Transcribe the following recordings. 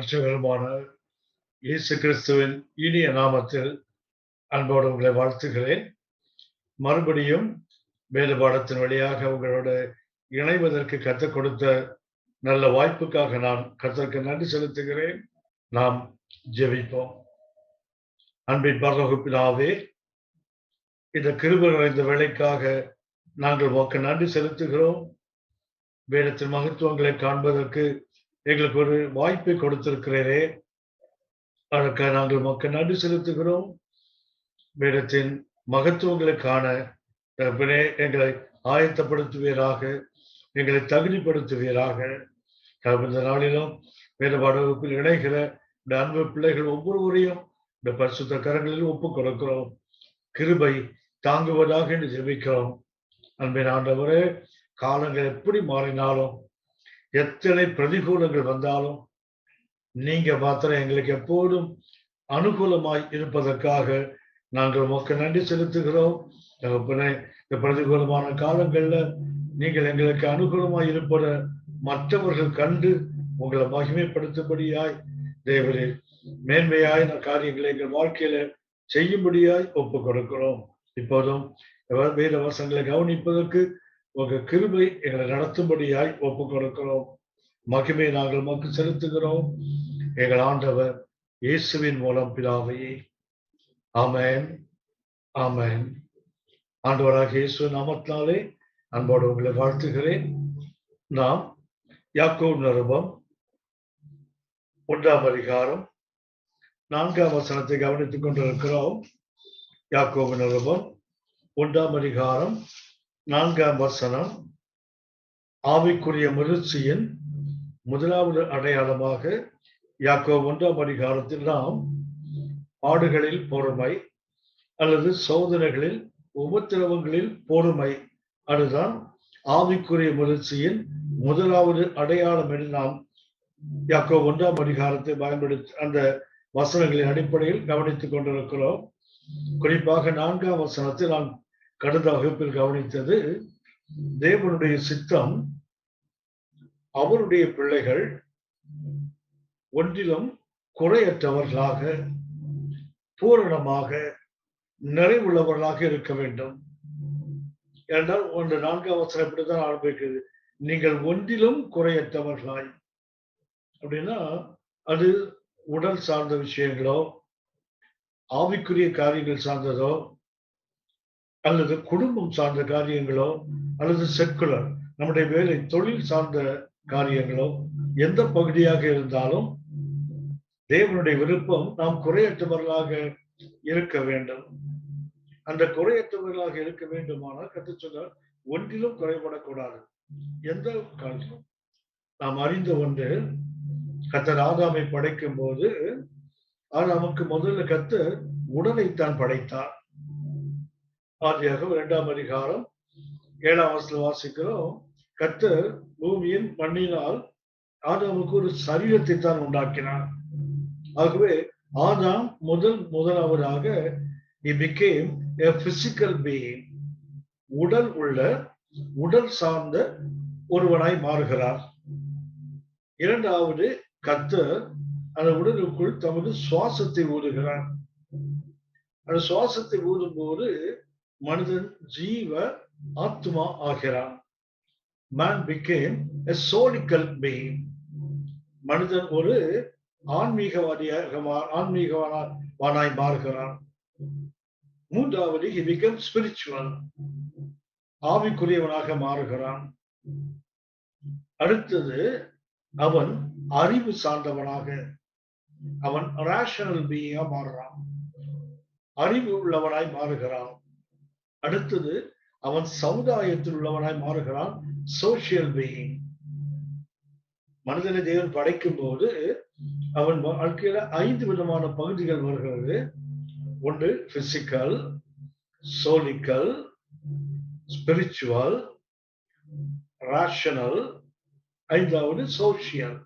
இரட்சகருமான இயேசு கிறிஸ்துவின் இனிய நாமத்தில் அன்போடு உங்களை வாழ்த்துகிறேன். மறுபடியும் வேத பாடத்தின் வழியாக உங்களோடு இணைவதற்கு கற்றுக் கொடுத்த நல்ல வாய்ப்புக்காக நான் கர்த்தருக்கு நன்றி செலுத்துகிறேன். நாம் ஜெபிப்போம். அன்பின் பரலோக பிதாவே, இந்த கிருபை நிறைந்த வேளைக்காக நாங்கள் உமக்கு நன்றி செலுத்துகிறோம். வேதத்தின் மகத்துவங்களை காண்பதற்கு எங்களுக்கு ஒரு வாய்ப்பை கொடுத்திருக்கிறீரே, அதற்காக நாங்கள் உமக்கு நன்றி செலுத்துகிறோம். வேதத்தின் மகத்துவங்களை காண எங்களை ஆயத்தப்படுத்துவீராக, எங்களை தகுதிப்படுத்துவீராக. இந்த நாளிலும் வேத பாட வகுப்பில் இணைகிற இந்த அன்பு பிள்ளைகள் ஒவ்வொருவரையும் இந்த பரிசுத்த கரங்களில் ஒப்புக் கொடுக்கிறோம். கிருபை தாங்குவதாக என்று ஜெபிக்கிறோம். அன்பின் ஆண்டவரே, காலங்கள் எப்படி மாறினாலும், எத்தனை பிரதிகூலங்கள் வந்தாலும், நீங்க மாத்திரம் எங்களுக்கு எப்போதும் அனுகூலமாய் இருப்பதற்காக நாங்கள் உமக்கு நன்றி செலுத்துகிறோம். இந்த பிரதிகூலமான காலங்கள்ல நீங்கள் எங்களுக்கு அனுகூலமாய் இருப்பத மற்றவர்கள் கண்டு உங்களை மகிமைப்படுத்தும்படியாய் தேவரே மேன்மையாய் காரியங்களை எங்கள் வாழ்க்கையில செய்யும்படியாய் ஒப்புக் கொடுக்கிறோம். இப்போதும் வேத வசனங்களை கவனிப்பதற்கு உங்க கிருபை எங்களை நடத்தும்படியாய் ஒப்புக் கொடுக்கிறோம். மகிமை நாங்கள் உமக்கு செலுத்துகிறோம். எங்கள் ஆண்டவர் இயேசுவின் மூலம் பிதாவே, ஆமென், ஆமென். ஆண்டவராக இயேசு நாமத்தினாலே அன்போடு உங்களை வாழ்த்துகிறேன். நாம் யாக்கோபு நிருபம் 1ஆம் அதிகாரம் 4ஆம் வசனத்தை கவனித்துக் கொண்டிருக்கிறோம். யாக்கோபு நிருபம் 1ஆம் அதிகாரம் 4ஆம் வசனம், ஆவிக்குரிய முதிர்ச்சியின் முதலாவது அடையாளமாக யாக்கோபு 1ஆம் அதிகாரத்தில் நாம் பாடுகளில் பொறுமை அல்லது சோதனைகளில் உபத்திரவங்களில் பொறுமை, அதுதான் ஆவிக்குரிய முதிர்ச்சியின் முதலாவது அடையாளம் என்று நாம் யாக்கோபு 1ஆம் அதிகாரத்தை பயன்படுத்தி அந்த வசனங்களின் அடிப்படையில் கவனித்துக் கொண்டிருக்கிறோம். குறிப்பாக 4ஆம் வசனத்தில் நாம் கடந்த வகுப்பில் கவனித்தது, தேவனுடைய சித்தம் அவருடைய பிள்ளைகள் ஒன்றிலும் குறையற்றவர்களாக, பூரணமாக, நிறைவுள்ளவர்களாக இருக்க வேண்டும் என்றால் 4ஆம் வசனம் இப்படித்தான் ஆரம்பிக்கிறது. நீங்கள் ஒன்றிலும் குறையற்றவர்களாய். அப்படின்னா அது உடல் சார்ந்த விஷயங்களோ, ஆவிக்குரிய காரியங்கள் சார்ந்ததோ, அல்லது குடும்பம் சார்ந்த காரியங்களோ, அல்லது செக்குலர் நம்முடைய வேலை தொழில் சார்ந்த காரியங்களோ, எந்த பகுதியாக இருந்தாலும் தேவனுடைய விருப்பம் நாம் குறையற்றவர்களாக இருக்க வேண்டும். அந்த குறையற்றவர்களாக இருக்க வேண்டுமானால் கர்த்தர் சொன்னார், ஒன்றிலும் குறைபடக்கூடாது. எந்த காலத்திலும் நாம் அறிந்த ஒன்று, கர்த்தர் ஆதாமை படைக்கும் போது ஆதாமுக்கு முதல்ல கர்த்தர் உடலைத்தான் படைத்தார். ஆதியாகமம் 2ஆம் அதிகாரம் 7ஆம் வசனத்தில் வாசிக்கிறோம், கர்த்தர் பூமியின் மண்ணினால் ஆதாமுக்கு ஒரு சரீரத்தை தான் உண்டாக்கினார். ஆகவே ஆதாம் முதலாவதாக he became a physical being, உடல் சார்ந்த ஒருவனாய் மாறுகிறார். இரண்டாவது, கர்த்தர் அந்த உடலுக்குள் தமது சுவாசத்தை ஊதுகிறார். அந்த சுவாசத்தை ஊதும் போது மனிதன் ஜீவ ஆத்மா ஆகிறான். Man became a soulical being. மனிதன் ஒரு ஆன்மீகவானாய் மாறுகிறான். மூன்றாவது, he became spiritual, ஆவிக்குரியவனாக மாறுகிறான். அடுத்தது, அவன் அறிவு சார்ந்தவனாக, அவன் ரேஷனல் பீயிங்கா மாறுறான், அறிவு உள்ளவனாய் மாறுகிறான். அடுத்தது, அவன் சமுதாயத்தில் உள்ளவனாய் மாறுகிறான், சோசியல் பீயிங். மனிதனை தேவன் படைக்கும் போது அவன் வாழ்க்கையில 5 விதமான பகுதிகள் வருகிறது. ஒன்று பிசிக்கல், சோலிக்கல், ஸ்பிரிச்சுவல், ராஷனல், 5வது சோசியல்.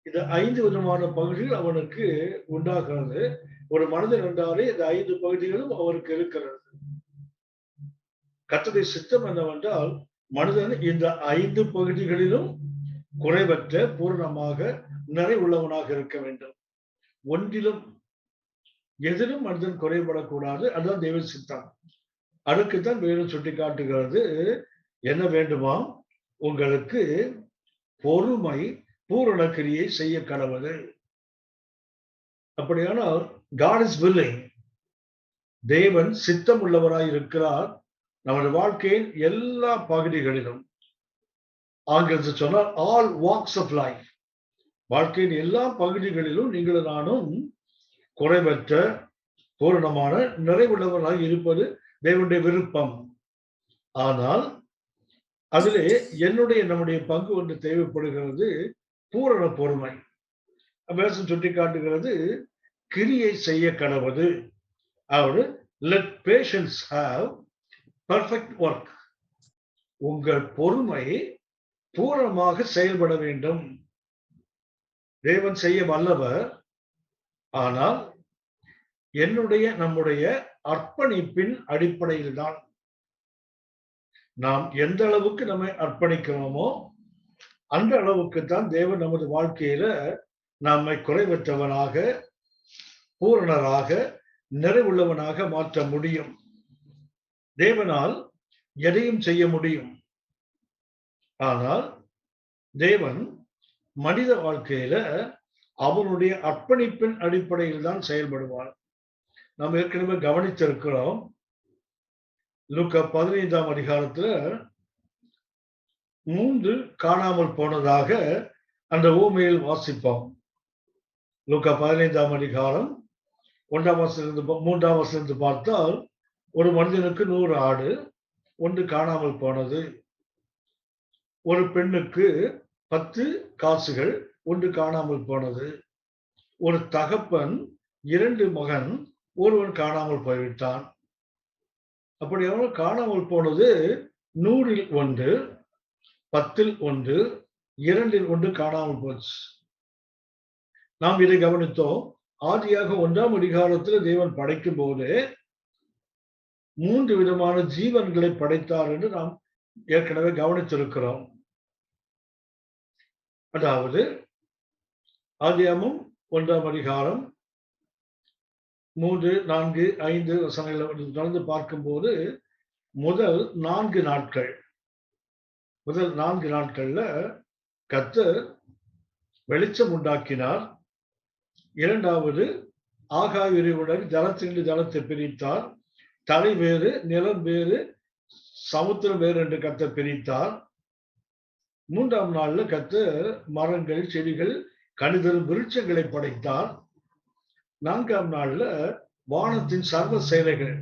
இந்த 5 விதமான பகுதிகள் அவனுக்கு உண்டாகிறது. ஒரு மனிதன் என்றாலே இந்த 5 பகுதிகளும் அவருக்கு இருக்கிறது. கர்த்தருடைய சித்தம் என்னவென்றால், மனிதன் இந்த 5 பகுதிகளிலும் குறைவற்ற பூரணமாக நிறைவுள்ளவனாக இருக்க வேண்டும். ஒன்றிலும் எதிலும் மனிதன் குறைபடக்கூடாது. அதுதான் தெய்வ சித்தம். அதுக்குத்தான் வேதம் சுட்டி காட்டுகிறது, என்ன வேண்டுமா? உங்களுக்கு பொறுமை பூரண கிரியை செய்ய கடவுது. அப்படியானால் God is willing. தேவன் சித்தம் உள்ளவராய் இருக்கிறார். நமது வாழ்க்கையின் எல்லா பகுதிகளிலும், ஆங்கிலத்தில் சொன்னால் ஆல் வாக்ஸ் ஆஃப் லைஃப், வாழ்க்கையின் எல்லா பகுதிகளிலும் நீங்களும் நானும் குறைவற்ற பூரணமான நிறைவுள்ளவராக இருப்பது தேவனுடைய விருப்பம். ஆனால் அதிலே நம்முடைய பங்கு ஒன்று தேவைப்படுகிறது, பூரண பொறுமை. வேதம் சுட்டி காட்டுகிறது, கிரியை செய்ய கடவுது. அதாவது let patience have perfect work. உங்கள் பொறுமை பூரணமாக செயல்பட வேண்டும். தேவன் செய்ய வல்லவர். ஆனால் நம்முடைய அர்ப்பணிப்பின் அடிப்படையில் தான் நாம் எந்த அளவுக்கு நம்மை அர்ப்பணிக்கிறோமோ அந்த அளவுக்கு தான் தேவன் நமது வாழ்க்கையில நம்மை குறைவற்றவனாக, பூரணராக, நிறைவுள்ளவனாக மாற்ற முடியும். தேவனால் எதையும் செய்ய முடியும். ஆனால் தேவன் மனித வாழ்க்கையில அவனுடைய அர்ப்பணிப்பின் அடிப்படையில் தான் செயல்படுவார். நாம் ஏற்கனவே கவனித்திருக்கிறோம். லூக்கா 15ஆம் அதிகாரத்துல 3 காணாமல் போனதாக அந்த ஊமையில் வாசிப்போம். லூக்கா 15ஆம் அதிகாரம் 1ஆம் வசனத்திலிருந்து 3ஆம் வசனத்தை பார்த்தால், ஒரு மனிதனுக்கு 100 ஆடு, 1 காணாமல் போனது. ஒரு பெண்ணுக்கு 10 காசுகள், 1 காணாமல் போனது. ஒரு தகப்பன் 2 மகன், ஒருவன் காணாமல் போய்விட்டான். அப்படி அவன் காணாமல் போனது 100ல் 1, 10ல் 1, 2ல் 1 காணாமல் போச்சு. நாம் இதை கவனித்தோம். ஆதியாக 1ஆம் அதிகாரத்தில் தேவன் படைக்கும் போது 3 விதமான ஜீவன்களை படைத்தார் என்று நாம் ஏற்கனவே கவனித்திருக்கிறோம். அதாவது ஆதியாகமம் 1ஆம் அதிகாரம் 3, 4, 5 வசனங்களை தொடர்ந்து பார்க்கும்போது முதல் 4 நாட்கள்ல கர்த்தர் வெளிச்சம் உண்டாக்கினார். 2வது ஆகாய விரிவுடன் ஜலத்திலிருந்து ஜலத்தை பிரித்தார். தரை வேறு, நிலம் வேறு, சமுத்திரம் வேறு என்று கர்த்தர் பிரித்தார். 3ஆம் நாள்ல கர்த்தர் மரங்கள், செடிகள், கனிதரும் விருட்சங்களை படைத்தார். 4ஆம் நாள்ல வானத்தின் சர்வ சேனைகள்,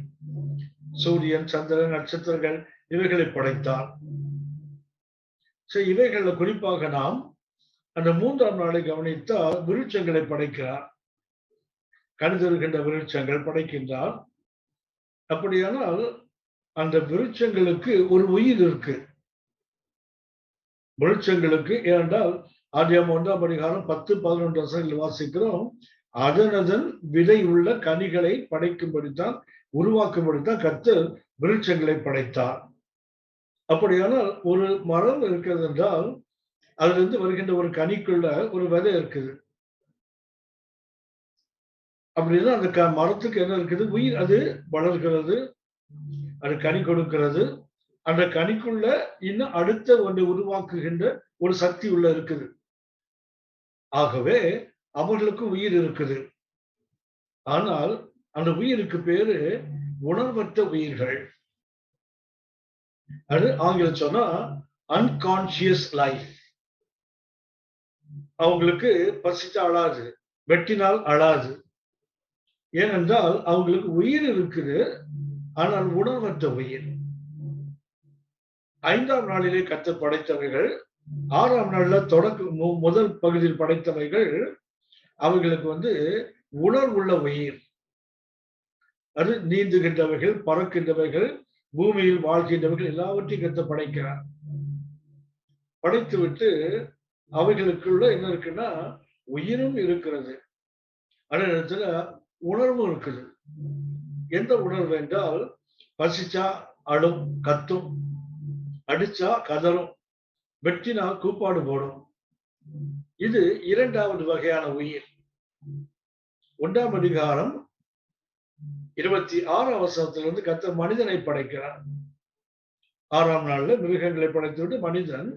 சூரியன், சந்திரன், நட்சத்திரங்கள் இவைகளை படைத்தார். இவைகள்ல குறிப்பாக நாம் அந்த 3ஆம் நாளை கவனித்தால் விருட்சங்களை படைக்கிறார். கனிதருகின்ற விருட்சங்கள் படைக்கின்றார். அப்படியானால் அந்த விருட்சங்களுக்கு ஒரு உயிர் இருக்கு. விருட்சங்களுக்கு, ஏனென்றால் ஆதியாகமம் 1ஆம் அதிகாரம் 10, 11 வசனங்களில் வாசிக்கிறோம், அதனதன் விதை உள்ள கனிகளை படைக்கும்படித்தான், உருவாக்கும்படித்தான் கர்த்தர் விருட்சங்களை படைத்தார். அப்படியானால் ஒரு மரம் இருக்கிறது என்றால் அதிலிருந்து வருகின்ற ஒரு கனிக்குள்ள ஒரு விதை இருக்குது. அப்படின்னா அந்த மரத்துக்கு என்ன இருக்குது? உயிர். அது வளர்கிறது, அது கனி கொடுக்கிறது. அந்த கனிக்குள்ள இன்னும் அடுத்த ஒன்றை உருவாக்குகின்ற ஒரு சக்தி உள்ள இருக்குது. ஆகவே அவர்களுக்கு உயிர் இருக்குது. ஆனால் அந்த உயிருக்கு பேரு உணர்வற்ற உயிர்கள். அது ஆங்கிலம் சொன்னா அன்கான்சியஸ் லைஃப். அவங்களுக்கு பசிச்சா அழாது, வெட்டினால் அழாது. ஏனென்றால் அவங்களுக்கு உயிர் இருக்குது, ஆனால் உணர்வற்ற உயிர். 5ஆம் நாளிலே கர்த்தர் படைத்தவைகள், 6ஆம் நாள்ல முதல் பகுதியில் படைத்தவைகள், அவங்களுக்கு உணர்வுள்ள உயிர். அது நீந்துகின்றவைகள், பறக்கின்றவைகள், பூமியில் வாழ்கின்றவர்கள் எல்லாவற்றையும் கர்த்தர் படைக்கிறார். படைத்து விட்டு அவைகளுக்குள்ள என்ன இருக்குன்னா உயிரும் இருக்கிறது, அதே நேரத்துல உணர்வும் இருக்குது. எந்த உணர்வு என்றால், பசிச்சா அழும், கத்தும், அடிச்சா கதறும், வெட்டினா கூப்பாடு போடும். இது இரண்டாவது வகையான உயிர். 1ஆம் அதிகாரம் 26ஆம் வசனத்திலிருந்து கர்த்தர் மனிதனை படைக்கிறார். 6ஆம் நாள்ல மிருகங்களை படைத்துவிட்டு மனிதன்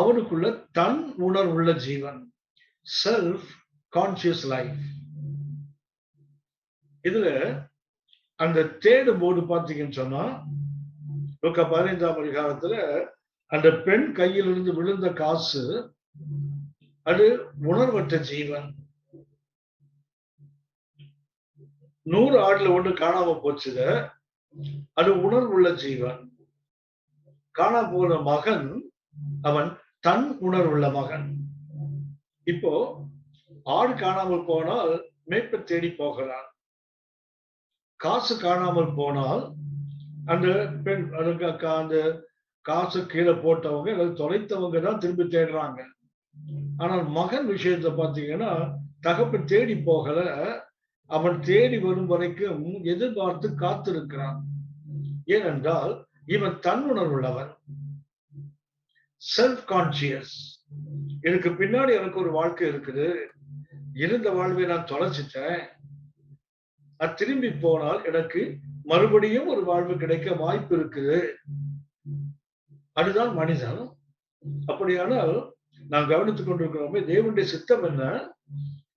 அவனுக்குள்ள தன் உணர்வுள்ள ஜீவன், செல்ஃப் கான்சியஸ் லைஃப். இதுல அந்த தேடும் போது பாத்தீங்கன்னு சொன்னா லூக்கா 15ஆம் அதிகாரத்துல அந்த பெண் கையிலிருந்து விழுந்த காசு அது உணர்வற்ற ஜீவன். 100 ஆடுல ஒன்று காணாம போச்சுத, அது உணர்வுள்ள ஜீவன். காணாம போன மகன் அவன் தன் உணர்வுள்ள மகன். இப்போ ஆடு காணாமல் போனால் மேய்ப்பை தேடி போகிறான். காசு காணாமல் போனால் அந்த பெண் அந்த காசு கீழே போட்டவங்க அல்லது தொலைத்தவங்க தான் திரும்பி தேடுறாங்க. ஆனால் மகன் விஷயத்தை பார்த்தீங்கன்னா தகப்பன் தேடி போகல, அவன் தேடி வரும் வரைக்கும் எதிர்பார்த்து காத்திருக்கிறான். ஏனென்றால் இவன் தன் உணர்வுள்ளவன், செல்ஃப் கான்சியஸ். எனக்கு பின்னாடி எனக்கு ஒரு வாழ்க்கை இருக்குது, இருந்த வாழ்வை நான் தொலைச்சிட்டேன், அது திரும்பி போனால் எனக்கு மறுபடியும் ஒரு வாழ்வு கிடைக்க வாய்ப்பு இருக்குது. அதுதான் மனிதன். அப்படியானால் நாம் கவனித்துக் கொண்டிருக்கிறோமே, தேவனுடைய சித்தம் என்ன?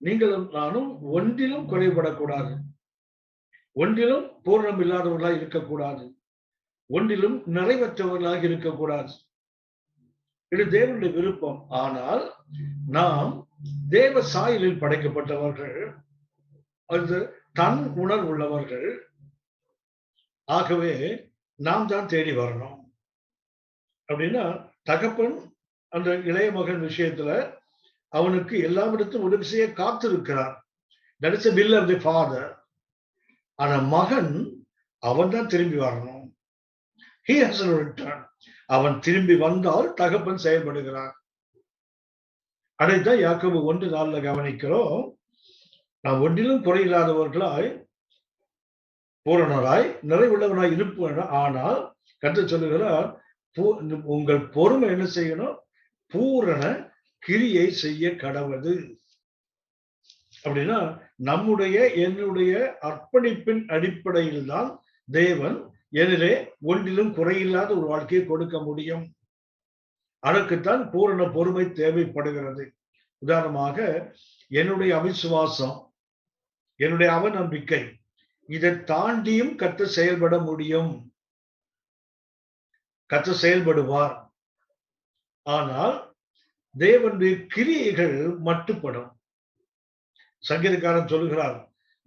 நீங்களும் நானும் ஒன்றிலும் குறைபடக்கூடாது, ஒன்றிலும் பூர்ணம் இல்லாதவர்களாக இருக்கக்கூடாது, ஒன்றிலும் நிறைவற்றவர்களாக இருக்கக்கூடாது. இது தேவனுடைய விருப்பம். ஆனால் நாம் தேவ சாயலில் படைக்கப்பட்டவர்கள், அது தன் உணர்வுள்ளவர்கள். ஆகவே நாம் தான் தேடி வரணும். அப்படின்னா தகப்பன் அந்த இளைய மகன் விஷயத்துல அவனுக்கு எல்லாவிடத்தும் உதவி செய்ய காத்திருக்கிறார். That is the will of the father. ஆனா மகன் அவன் தான் திரும்பி வரணும். He has to return. அவன் திரும்பி வந்தால் தகப்பன் செயல்படுகிறார். அதைத்தான் யாக்கோபு 1:4 கவனிக்கிறோம். நாம் ஒன்றிலும் குறையில்லாதவர்களாய் பூரணராய் நிறைவுள்ளவனாய் இருப்போம். ஆனால் கர்த்தர் சொல்லுகிறார், உங்கள் பொறுமை என்ன செய்யணும்? பூரண கிரியை செய்ய கடவது. அப்படின்னா நம்முடைய என்னுடைய அர்ப்பணிப்பின் அடிப்படையில் தான் தேவன் என்னிலே ஒன்றிலும் குறையில்லாத ஒரு வாழ்க்கையை கொடுக்க முடியும். அதற்குத்தான் பூரண பொறுமை தேவைப்படுகிறது. உதாரணமாக என்னுடைய அவிசுவாசம், என்னுடைய அவநம்பிக்கை, இதை தாண்டியும் கர்த்தர் செயல்பட முடியும். கர்த்தர் செயல்படுவார். ஆனால் தேவனுடைய கிரியைகள் மட்டுப்படும். சங்கீதக்காரன் சொல்லுகிறார்,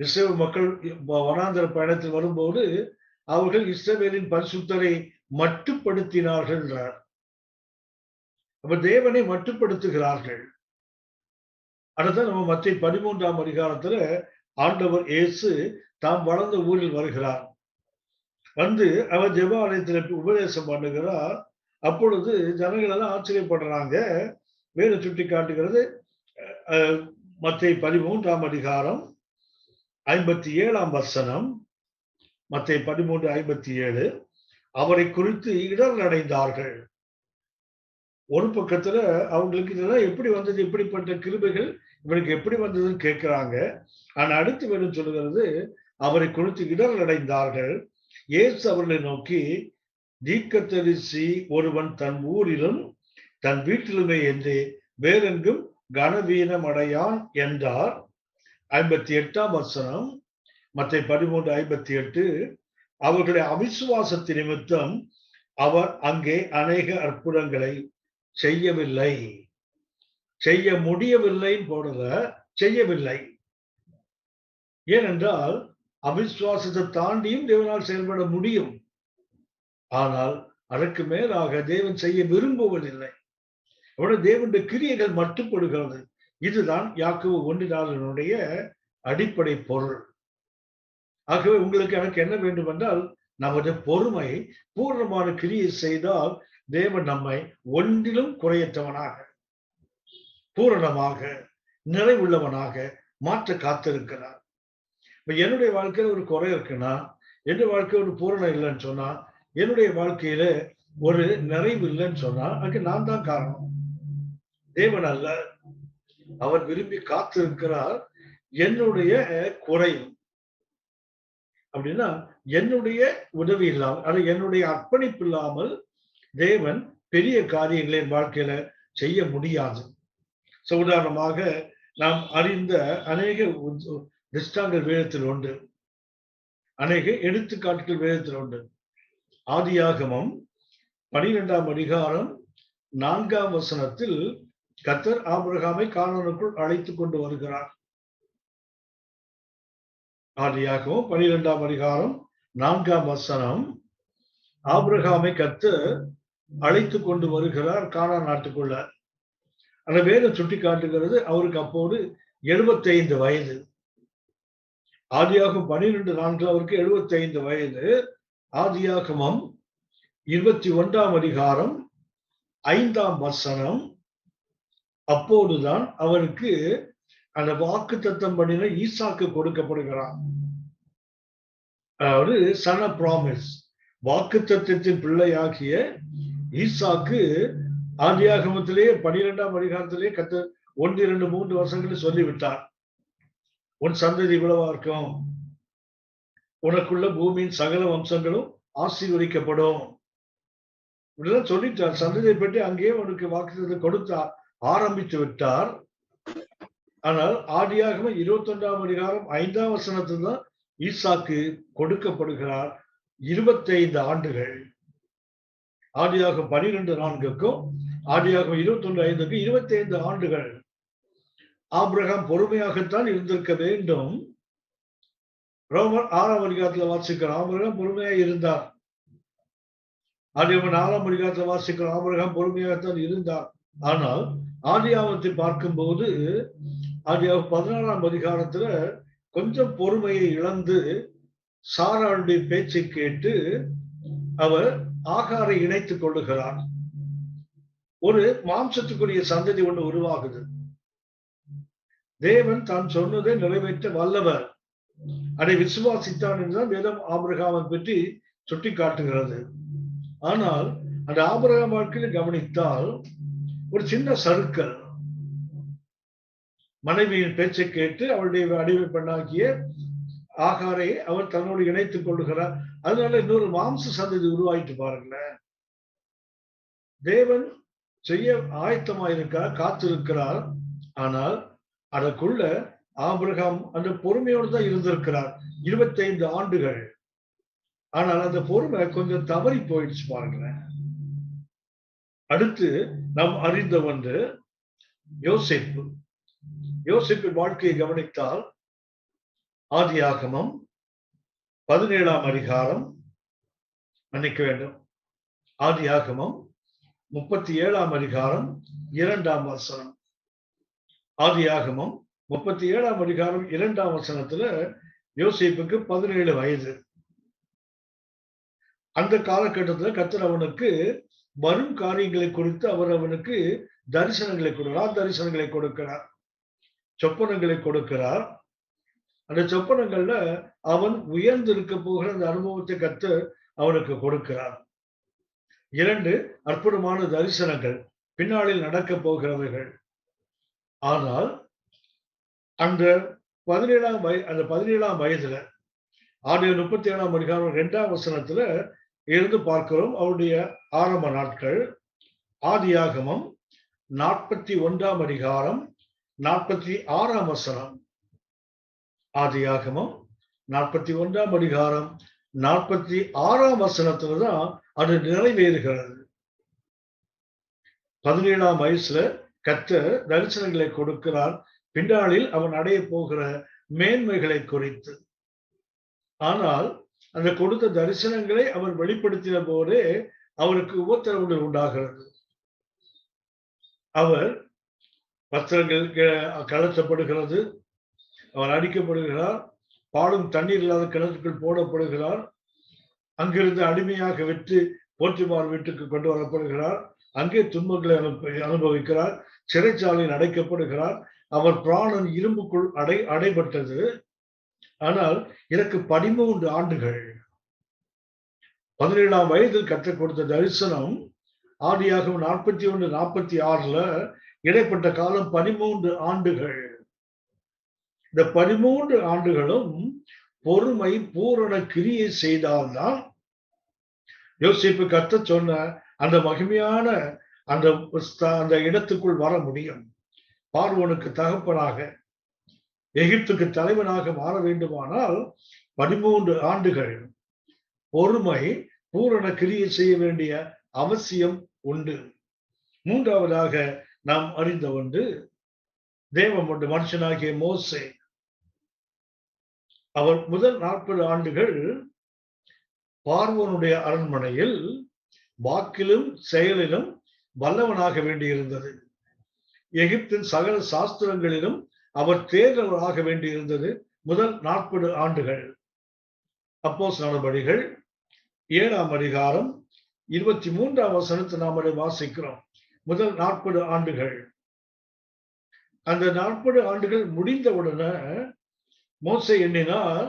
இஸ்ரவேல் மக்கள் வனாந்தர பயணத்தில் வரும்போது அவர்கள் இஸ்ரவேலின் பரிசுத்தரை மட்டுப்படுத்தினார்கள் என்றார். அப்ப தேவனை மட்டுப்படுத்துகிறார்கள். அதுதான் நம்ம மத்தேயு 13ஆம் அதிகாரத்துல ஆண்டவர் இயேசு தாம் வளர்ந்த ஊரில் வருகிறார். வந்து அவர் ஜெப ஆலயத்தில் உபதேசம் பண்ணுகிறார். அப்பொழுது ஜனங்கள் எல்லாம் ஆச்சரியப்படுறாங்க. வேறு சுட்டி காட்டுகிறது மத்தேயு 13ஆம் அதிகாரம் 57ஆம் வசனம். மத்தேயு 13:57. அவரை குறித்து இடர் அடைந்தார்கள். ஒரு பக்கத்துல அவங்களுக்கு இதெல்லாம் எப்படி வந்தது, எப்படிப்பட்ட கிருபைகள் இவனுக்கு எப்படி வந்ததுன்னு கேட்கிறாங்க. ஆனா அடுத்து வேணும் சொல்லுகிறது, அவரை குறித்து இடர் அடைந்தார்கள். இயேசு அவர்களை நோக்கி, தீர்க்கதரிசி ஒருவன் தன் ஊரிலும் தன் வீட்டிலுமே என்று வேறெங்கும் கனவீனம் அடையான் என்றார். 58ஆம் வசனம், மத்தேயு 13:58. அவர்களுடைய அவிசுவாசத்து நிமித்தம் அவர் அங்கே அநேக அற்புதங்களை செய்யவில்லை. செய்ய முடியவில்லை போடல, செய்யவில்லை. ஏனென்றால் அவிசுவாசத்தை தாண்டியும் தேவனால் செயல்பட முடியும். ஆனால் அதற்கு மேலாக தேவன் செய்ய விரும்புவதில்லை. அவருடைய தேவனுடைய கிரியைகள் மட்டுப்படுகிறது. இதுதான் யாக்கோபு 1:4 அடிப்படை பொருள். ஆகவே உங்களுக்கு எனக்கு என்ன வேண்டும் என்றால், நமது பொறுமை பூர்ணமான கிரியை செய்தால் தேவன் நம்மை ஒன்றிலும் குறையற்றவனாக, பூரணமாக, நிறைவுள்ளவனாக மாற்ற காத்திருக்கிறார். இப்ப என்னுடைய வாழ்க்கையில ஒரு குறை இருக்குன்னா, என்னுடைய வாழ்க்கையில ஒரு பூரணம் இல்லைன்னு சொன்னா, என்னுடைய வாழ்க்கையில ஒரு நிறைவு இல்லைன்னு சொன்னா அதுக்கு நான் தான் காரணம், தேவன் அல்ல. அவர் விரும்பி காத்திருக்கிறார். என்னுடைய குறையும் அப்படின்னா என்னுடைய உதவி இல்லாமல், அது என்னுடைய அர்ப்பணிப்பு இல்லாமல் தேவன் பெரிய காரியங்களை என் வாழ்க்கையில செய்ய முடியாது. உதாரணமாக நாம் அறிந்த அநேக திஷ்டாங்கள் வேதத்தில் உண்டு, அநேக எடுத்துக்காட்டுகள் வேதத்தில் உண்டு. ஆதியாகமம் 12ஆம் அதிகாரம் 4ஆம் வசனத்தில் கர்த்தர் ஆபிரகாமை கானானுக்குள் அழைத்துக் கொண்டு வருகிறார். ஆதியாகமம் 12ஆம் அதிகாரம் 4ஆம் வசனம், ஆபிரகாமை கர்த்தர் அழைத்துக் கொண்டு வருகிறார் கானான் நாட்டுக்குள்ள. அந்த வேதம் சுட்டி காட்டுகிறது அவருக்கு அப்போது 75 வயது. ஆதியாகமம் 12:4 அவருக்கு 75 வயது. ஆதியாகமம் 21ஆம் அதிகாரம் 5ஆம் வசனம், அப்போதுதான் அவருக்கு அந்த வாக்குத்தத்தம் பண்ணின ஈசாக்கு கொடுக்கப்படுகிறார். அதாவது சன் ஆஃப் ப்ராமிஸ், வாக்குத்தத்தத்தின் பிள்ளையாகிய ஈசாக்கு ஆதியாகமத்திலே 12ஆம் அதிகாரத்திலே கர்த்தர் 1, 2, 3 வருஷங்களில் சொல்லிவிட்டார். உன் சந்ததி இவ்வளவா இருக்கும், உனக்குள்ள பூமியின் சகல வம்சங்களும் ஆசீர்வதிக்கப்படும் இப்படிதான் சொல்லிட்டார். சந்ததியை பற்றி அங்கேயே உனக்கு வாக்குத்தத்தம் கொடுத்தார், ஆரம்பித்து விட்டார். ஆனால் ஆதியாகமம் 21ஆம் அதிகாரம் 5ஆம் வசனத்தில் தான் ஈசாக்கு கொடுக்கப்படுகிறார். 25 ஆண்டுகள். ஆதியாகமம் 12:4க்கும் ஆதியாகமம் 21:5க்கும் 25 ஆண்டுகள். ஆபிரகாம் பொறுமையாகத்தான் இருந்திருக்க வேண்டும். ரோமர் 6ஆம் அதிகாரத்தில் வாசிக்கிறோம், ஆபிரகாம் பொறுமையாக இருந்தார். ஆதியாகமம் 4ஆம் அதிகாரத்தில் வாசிக்கிறோம், ஆபிரகாம் பொறுமையாகத்தான் இருந்தார். ஆனால் ஆதியாகமத்தை பார்க்கும்போது ஆதியாகமம் 14ஆம் அதிகாரத்துல கொஞ்சம் பொறுமையை இழந்து சாராளுடைய பேச்சை கேட்டு அவர் ஆகாரை இணைத்துக் கொள்ளுகிறார். ஒரு மாம்சத்துக்குரிய சந்ததி ஒன்று உருவாகுது. தேவன் தான் சொன்னதை நிறைவேற்ற வல்லவர், அதை விசுவாசித்தான் என்றுதான் வேதம் ஆபிரகாமை பற்றி சுட்டி காட்டுகிறது. ஆனால் அந்த ஆபிரகாம் வாழ்க்கையில் கவனித்தால் ஒரு சின்ன சறுக்கல், மனைவியின் பேச்சை கேட்டு அவருடைய அடிமை பெண்ணாகிய ஆகாரை அவர் தன்னோடு இணைத்துக் கொள்ளுகிறார். அதனால இன்னொரு மாம்ச சந்ததி உருவாயிட்டு பாருங்களேன். தேவன் செய்ய ஆயத்தமாயிருக்கிறார், காத்திருக்கிறார். ஆனால் அதற்குள்ள ஆபிரகாம் அந்த பொறுமையோடு தான் இருந்திருக்கிறார் 25 ஆண்டுகள். ஆனால் அந்த பொறுமை கொஞ்சம் தவறி போயிடுச்சு பாருங்களேன். அடுத்து நாம் அறிந்த ஒன்று யோசேப்பு. யோசேப்பின் வாழ்க்கையை கவனித்தால் ஆதியாகமம் 17ஆம் அதிகாரம், மன்னிக்க வேண்டும், ஆதியாகமம் 37ஆம் அதிகாரம் 2ஆம் வசனம். ஆதியாகமம் 37ஆம் அதிகாரம் 2ஆம் வசனத்துல யோசேப்புக்கு 17 வயது. அந்த காலகட்டத்துல கர்த்தர் அவனுக்கு வரும் காரியங்களை குறித்து அவர் அவனுக்கு தரிசனங்களை கொடுக்கிறார், தரிசனங்களை கொடுக்கிறார், சொப்பனங்களை கொடுக்கிறார். அந்த சொப்பனங்கள்ல அவன் உயர்ந்து இருக்க போகிற அந்த அனுபவத்தை கர்த்தர் அவனுக்கு கொடுக்கிறார். 2 அற்புதமான தரிசனங்கள் பின்னாளில் நடக்க போகிறவைகள். ஆனால் அந்த 17ஆம் வயதுல ஆதியாகமம் 37ஆம் அதிகாரம் 2ஆம் வசனத்துல இருந்து பார்க்கிறோம் அவருடைய ஆரம்ப நாட்கள். ஆதியாகமம் 41ஆம் அதிகாரம் 46ஆம் வசனம். ஆதியாகமம் 41ஆம் அதிகாரம் 46ஆம் வசனத்துலதான் அது நிறைவேறுகிறது. 17ஆம் வயசுல கர்த்தர் தரிசனங்களை கொடுக்கிறார், பின்னாளில் அவன் அடைய போகிற மேன்மைகளை குறித்து. ஆனால் அந்த கொடுத்த தரிசனங்களை அவர் வெளிப்படுத்தின போதே அவருக்கு உபத்திரவங்கள் உண்டாகிறது. அவர் வஸ்திரங்கள் கலத்தப்படுகிறது, அவர் அடிக்கப்படுகிறார், பாலும் தண்ணீர் இல்லாத கிணற்றுக்குள் போடப்படுகிறார், அங்கிருந்து அடிமையாக விட்டு போர்ச்சுமார் வீட்டுக்கு கொண்டு வரப்படுகிறார், அங்கே துன்பங்களை அனுபவிக்கிறார், சிறைச்சாலையில் அடைக்கப்படுகிறார். அவர் பிராணன் இரும்புக்குள் அடைபட்டது. ஆனால் எனக்கு 13 ஆண்டுகள். 17ஆம் வயதில் கற்றுக் கொடுத்த தரிசனம் ஆதியாகமம் 41, 46ல இடைப்பட்ட காலம் 13 ஆண்டுகள். இந்த 13 ஆண்டுகளும் பொறுமை பூரண கிரியை செய்தால்தான் யோசேப்பு கர்த்தர் சொன்ன அந்த மகிமையான அந்த இடத்துக்குள் வர முடியும். பார்வோனுக்கு தகப்பனாக, எகிப்துக்கு தலைவனாக மாற வேண்டுமானால் 13 ஆண்டுகள் பொறுமை பூரண கிரியை செய்ய வேண்டிய அவசியம் உண்டு. மூன்றாவதாக நாம் அறிந்த ஒன்று, தேவனுடைய மனுஷனாகிய மோசே. அவர் முதல் 40 ஆண்டுகள் பார்வோனுடைய அரண்மனையில் வாக்கிலும் செயலிலும் வல்லவனாக வேண்டியிருந்தது. எகிப்தின் சகல சாஸ்திரங்களிலும் அவர் தேர்ந்தவராக வேண்டியிருந்தது முதல் 40 ஆண்டுகள். அப்போஸ்தலர் நடபடிகள் 7ஆம் அதிகாரம் 23ஆம் வசனத்தை நாம் அதை வாசிக்கிறோம். முதல் 40 ஆண்டுகள். அந்த 40 ஆண்டுகள் முடிந்தவுடனே மோசே எண்ணினார்,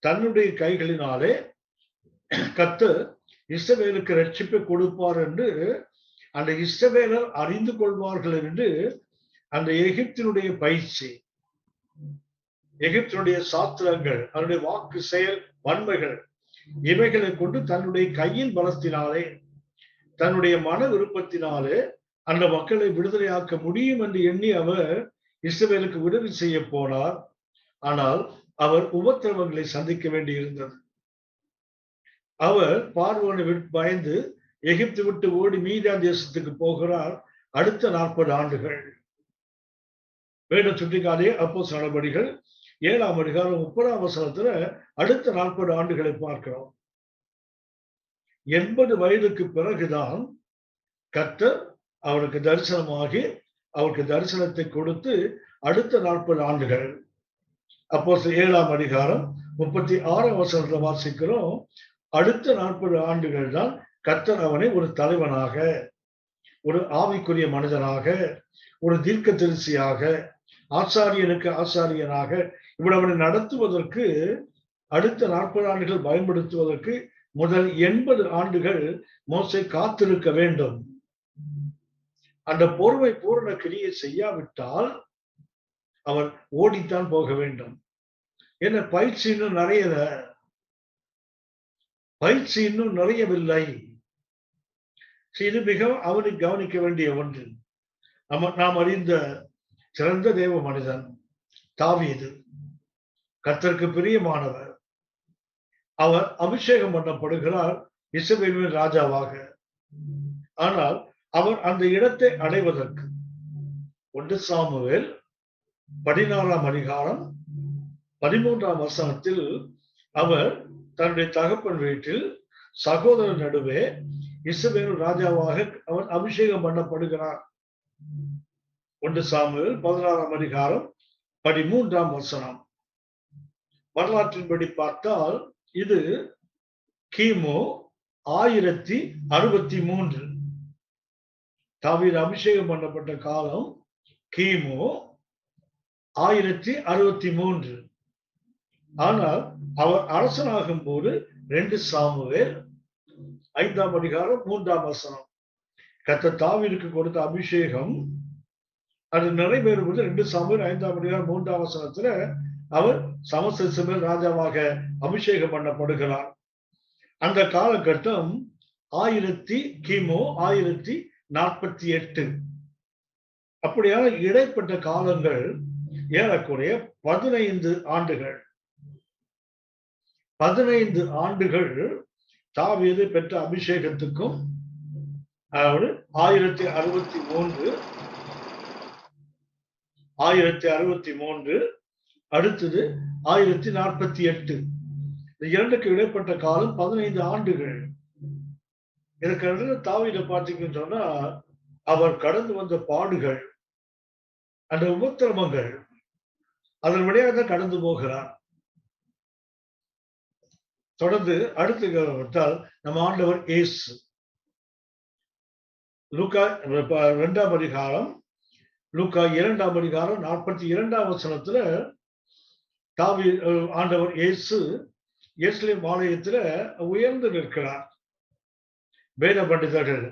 தன்னுடைய கைகளினாலே கர்த்தர் இஸ்ரவேலுக்கு ரட்சிப்பை கொடுப்பார் என்று அந்த இஸ்ரவேலர் அறிந்து கொள்வார்கள் என்று அந்த எகிப்தினுடைய பயிற்சி, எகிப்தினுடைய சாத்திரங்கள், அதனுடைய வாக்கு செயல் வன்மைகள், இவைகளை கொண்டு தன்னுடைய கையின் பலத்தினாலே, தன்னுடைய மன விருப்பத்தினாலே அந்த மக்களை விடுதலையாக்க முடியும் என்று எண்ணி அவர் இஸ்ரவேலுக்கு உதவி செய்ய போனார். ஆனால் அவர் உபத்திரவங்களை சந்திக்க வேண்டியிருந்தது. அவர் பார்வோனை பயந்து எகிப்து விட்டு ஓடி மீதியான் தேசத்துக்கு போகிறார். அடுத்த 40 ஆண்டுகள். வேடம் சுட்டிக்காலே அப்போஸ்தலர் நடபடிகள் 7ஆம் அதிகாரம் 30ஆம் வசனத்துல அடுத்த 40 ஆண்டுகளை பார்க்கிறோம். 80 வயதுக்கு பிறகுதான் கர்த்தர் அவருக்கு தரிசனமாகி அவருக்கு தரிசனத்தை கொடுத்து அடுத்த 40 ஆண்டுகள். அப்போஸ்தலர் 7ஆம் அதிகாரம் 36ஆம் வசனத்தை வாசிக்கிறோம். அடுத்த 40 ஆண்டுகள் தான் கர்த்தர் அவனை ஒரு தலைவனாக, ஒரு ஆவிக்குரிய மனிதனாக, ஒரு தீர்க்கதரிசியாக, ஆசாரியனுக்கு ஆசாரியனாக இப்படி அவனை நடத்துவதற்கு அடுத்த 40 ஆண்டுகள் பயன்படுத்துவதற்கு முதல் 80 ஆண்டுகள் மோசே காத்திருக்க வேண்டும். அந்த பொறுமை பூரண கிரியை செய்யாவிட்டால் அவர் ஓடித்தான் போக வேண்டும். என்ன பயிற்சி இன்னும் நிறையவில்லை. இது மிகவும் அவனுக்கு கவனிக்க வேண்டிய ஒன்று. நாம் அறிந்த சிறந்த தேவ மனிதன் தாவீது, கர்த்தருக்கு பிரியமானவர். அவர் அபிஷேகம் பண்ணப்படுகிறார் இஸ்ரவேலின் ராஜாவாக. ஆனால் அவர் அந்த இடத்தை அடைவதற்கு 1 சாமுவேல் 14ஆம் அதிகாரம் 13ஆம் வசனத்தில் அவர் தன்னுடைய தகப்பன் வீட்டில் சகோதரர் நடுவே இஸ்ரவேல் ராஜாவாக அவன் அபிஷேகம் பண்ணப்படுகிறார். 1 சாமுவேல் 16ஆம் அதிகாரம் 13ஆம் வசனம். வரலாற்றின்படி பார்த்தால் இது கிமு 1063. தாவீது அபிஷேகம் பண்ணப்பட்ட காலம் கிமு 1063. ஆனால் அவர் அரசனாகும் போது 2 சாமுவேல் 5ஆம் அதிகாரம் 3ஆம் வசனம். கர்த்தர் தாவீதுக்கு கொடுத்த அபிஷேகம் அது நிறைவேறும்போது 2 சாமுவேல் 5ஆம் அதிகாரம் 3ஆம் வசனத்துல அவர் சமஸ்த இஸ்ரவேல் ராஜாவாக அபிஷேகம் பண்ணப்படுகிறார். அந்த காலகட்டம் கிமு 1048. அப்படியான இடைப்பட்ட காலங்கள் ஏறக்குறைய 15 ஆண்டுகள். 15 ஆண்டுகள் தாவீது பெற்ற அபிஷேகத்துக்கும், அதாவது 1063 அடுத்தது 1048. இந்த இரண்டுக்கு இடைப்பட்ட காலம் 15 ஆண்டுகள். இதற்கு தாவீதை பார்த்தீங்கன்னு சொன்னா அவர் கடந்து வந்த பாடுகள், அந்த உபத்திரவங்கள், அதன் வழியாக தான் கடந்து போகிறார். தொடர்ந்து அடுத்து விட்டால் நம்ம ஆண்டவர் இயேசு லூக்கா 2ஆம் அதிகாரம், லூக்கா 2ஆம் அதிகாரம் 42ஆம் வசனத்துல ஆண்டவர் இயேசு எருசலேம் ஆலயத்துல உயர்ந்து நிற்கிறார். வேத பண்டிதர்கள்,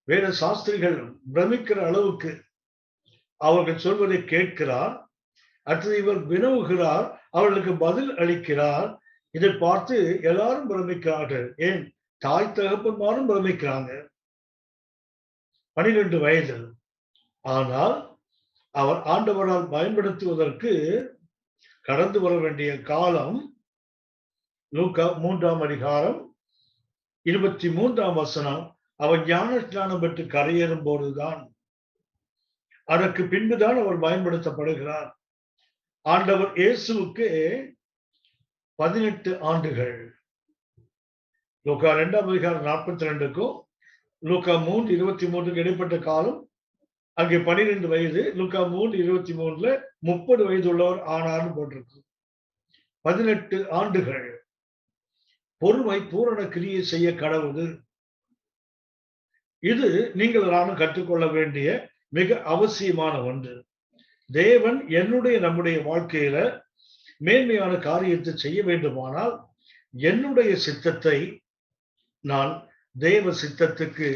வேத சாஸ்திரிகள் பிரமிக்கிற அளவுக்கு அவர்கள் சொல்வதை கேட்கிறார். அடுத்தது இவர் வினவுகிறார், அவர்களுக்கு பதில் அளிக்கிறார். இதை பார்த்து எல்லாரும் பிரமிக்கிறார்கள். ஏன் தாய் தகப்பன்மாரும் பிரமிக்கிறாங்க. 12 வயது. ஆனால் அவர் ஆண்டவரால் பயன்படுத்துவதற்கு கடந்து வர வேண்டிய காலம் லூக்கா 3ஆம் அதிகாரம் 23ஆம் வசனம். அவர் ஞான ஸ்நானம் பெற்று கரையேறும் போதுதான், அதற்கு பின்புதான் அவர் பயன்படுத்தப்படுகிறார். ஆண்டவர் இயேசுவுக்கு 18 ஆண்டுகள். லூக்கா 2ஆம் அதிகாரம் 42க்கும் லூக்கா 3:23 இடைப்பட்ட காலம். அங்கே 12 வயது. லூக்கா 3:23 30 வயது உள்ளவர் ஆனார்னு போட்டிருக்கு. 18 ஆண்டுகள். பொறுமை பூரண கிரியை செய்ய கடவுது. இது நீங்கள் நானும் கற்றுக்கொள்ள வேண்டிய மிக அவசியமான ஒன்று. தேவன் நம்முடைய வாழ்க்கையில மேன்மையான காரியத்தை செய்ய வேண்டுமானால் என்னுடைய சித்தத்தை நான் தேவ சித்தத்துக்கு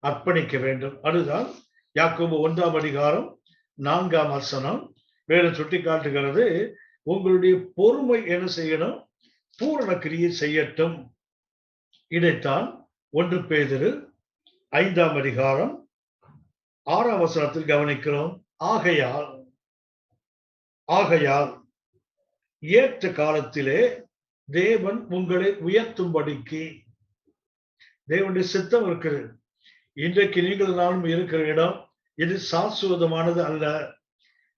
அர்ப்பணிக்க வேண்டும். அதுதான் யாக்கோபு 1ஆம் அதிகாரம் 4ஆம் வசனம் வேறு சுட்டி காட்டுகிறது. உங்களுடைய பொறுமை என்ன செய்யணும்? பூரண கிரியை செய்யட்டும். இதைத்தான் 1 பேதுரு 5ஆம் அதிகாரம் 6ஆம் வசனத்தில் கவனிக்கிறோம். ஆகையால் ஏற்ற காலத்திலே தேவன் உங்களை உயர்த்தும்படிக்கு தேவனுடைய சித்தம் இருக்குது. இன்றைக்கு நீங்கள் நானும் இருக்கிற இடம் இது சாஸ்வதமானது அல்ல,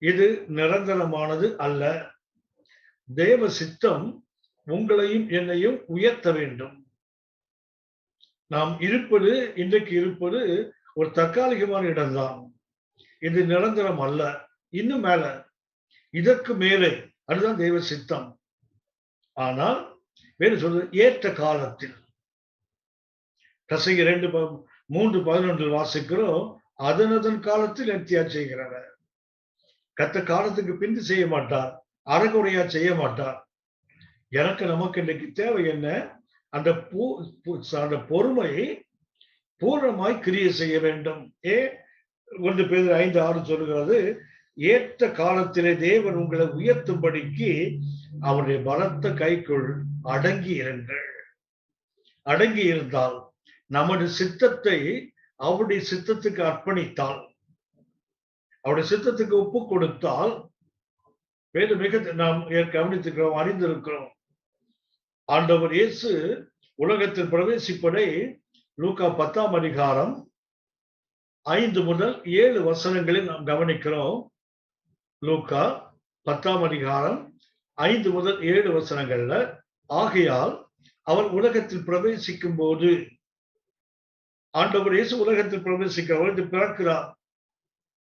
இது நிரந்தரமானது அல்ல. தேவ சித்தம் உங்களையும் என்னையும் உயர்த்த வேண்டும். நாம் இன்றைக்கு இருப்பது ஒரு தற்காலிகமான இடம்தான். இது நிரந்தரம் அல்ல. இன்னும் மேல, இதற்கு மேலே, அதுதான் தேவ சித்தம். ஆனால் வேறு சொல்றது ஏற்ற காலத்தில். கசைய 3:11 வாசிக்கிறோம். அதன் காலத்தில் எத்தியா செய்கிறவர். கத்த காலத்துக்கு பின்பு செய்ய மாட்டார், அறகுறையா செய்ய மாட்டார். நமக்கு இன்றைக்கு தேவை என்ன? அந்த பொறுமையை பூர்ணமாய் கிரியை செய்ய வேண்டும். 1 பேதுரு 5:6 சொல்லுகிறது, ஏற்ற காலத்திலே தேவன் உங்களை உயர்த்தும்படிக்கு அவருடைய பலத்த கைக்குள் அடங்கி இருங்கள். அடங்கி இருந்தால், நமது சித்தத்தை அவருடைய சித்தத்துக்கு அர்ப்பணித்தால், அவருடைய சித்தத்துக்கு ஒப்பு கொடுத்தால், மிக நாம் கவனித்திருக்கிறோம், அறிந்திருக்கிறோம். ஆண்டவர் இயேசு உலகத்தில் பிரவேசிப்பதை லூக்கா 10ஆம் அதிகாரம் 5 முதல் 7 வசனங்களில் நாம் கவனிக்கிறோம். லூக்கா 10ஆம் அதிகாரம் 5 முதல் 7 வசனங்கள்ல, ஆகையால் அவர் உலகத்தில் பிரவேசிக்கும் போது, ஆண்டவர் இயேசு உலகத்தில் பிரவேசிக்கிறவர் பிறக்கிறார்.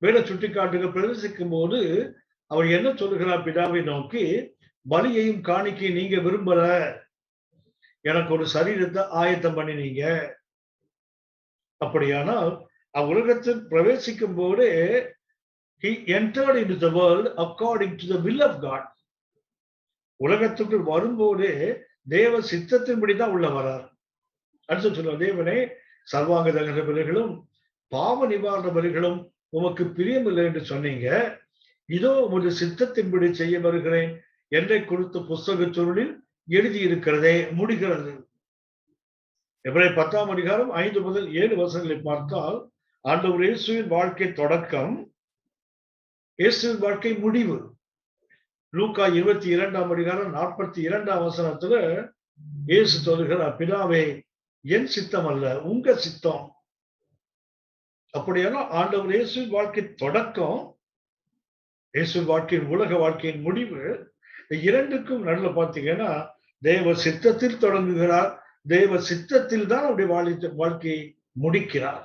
வேலை சுட்டிக்காட்டுக பிரவேசிக்கும் போது அவர் என்ன சொல்லுகிறார்? பிதாவை நோக்கி, பலியையும் காணிக்கையும் நீங்க விரும்பல, எனக்கு ஒரு சரீரத்தை ஆயத்தம் பண்ணினீங்க. அப்படியானால் உலகத்தில் பிரவேசிக்கும் போதே he entered into the world according to the will of God. உலகத்துக்கு வரும்போதே தேவ சித்தத்தின்படிதான் உள்ள வரார். அடுத்து சொல்ல, தேவனே சர்வாங்க தகன பலிகளும் பாவ நிவாரண பலிகளும் உமக்கு பிரியமில்லை என்று சொன்னீங்க. இதோ உமது சித்தத்தின்படி செய்ய வருகிறேன் என்னை குறித்த புஸ்தக சுருளில் எழுதியிருக்கிறதே முடிகிறது. எபிரேயர் 10ஆம் அதிகாரம் 5 முதல் 7 வசனங்களை பார்த்தால், ஆண்டவர் இயேசுவின் வாழ்க்கை தொடக்கம், இயேசுவின் வாழ்க்கை முடிவு. லூக்கா 22ஆம் அதிகாரம் 42ஆம் வசனத்துல இயேசு சொல்லுகிறார், பிதாவே என் சித்தம் அல்ல உங்க சித்தம். அப்படியான ஆண்டவர் இயேசுவின் வாழ்க்கை தொடக்கம், இயேசுவின் வாழ்க்கையின் உலக வாழ்க்கையின் முடிவு. இரண்டுக்கும் நடுவில் பார்த்தீங்கன்னா தேவ சித்தத்தில் தொடங்குகிறார், தேவ சித்தத்தில் தான் அவருடைய வாழ்க்கையை முடிக்கிறார்.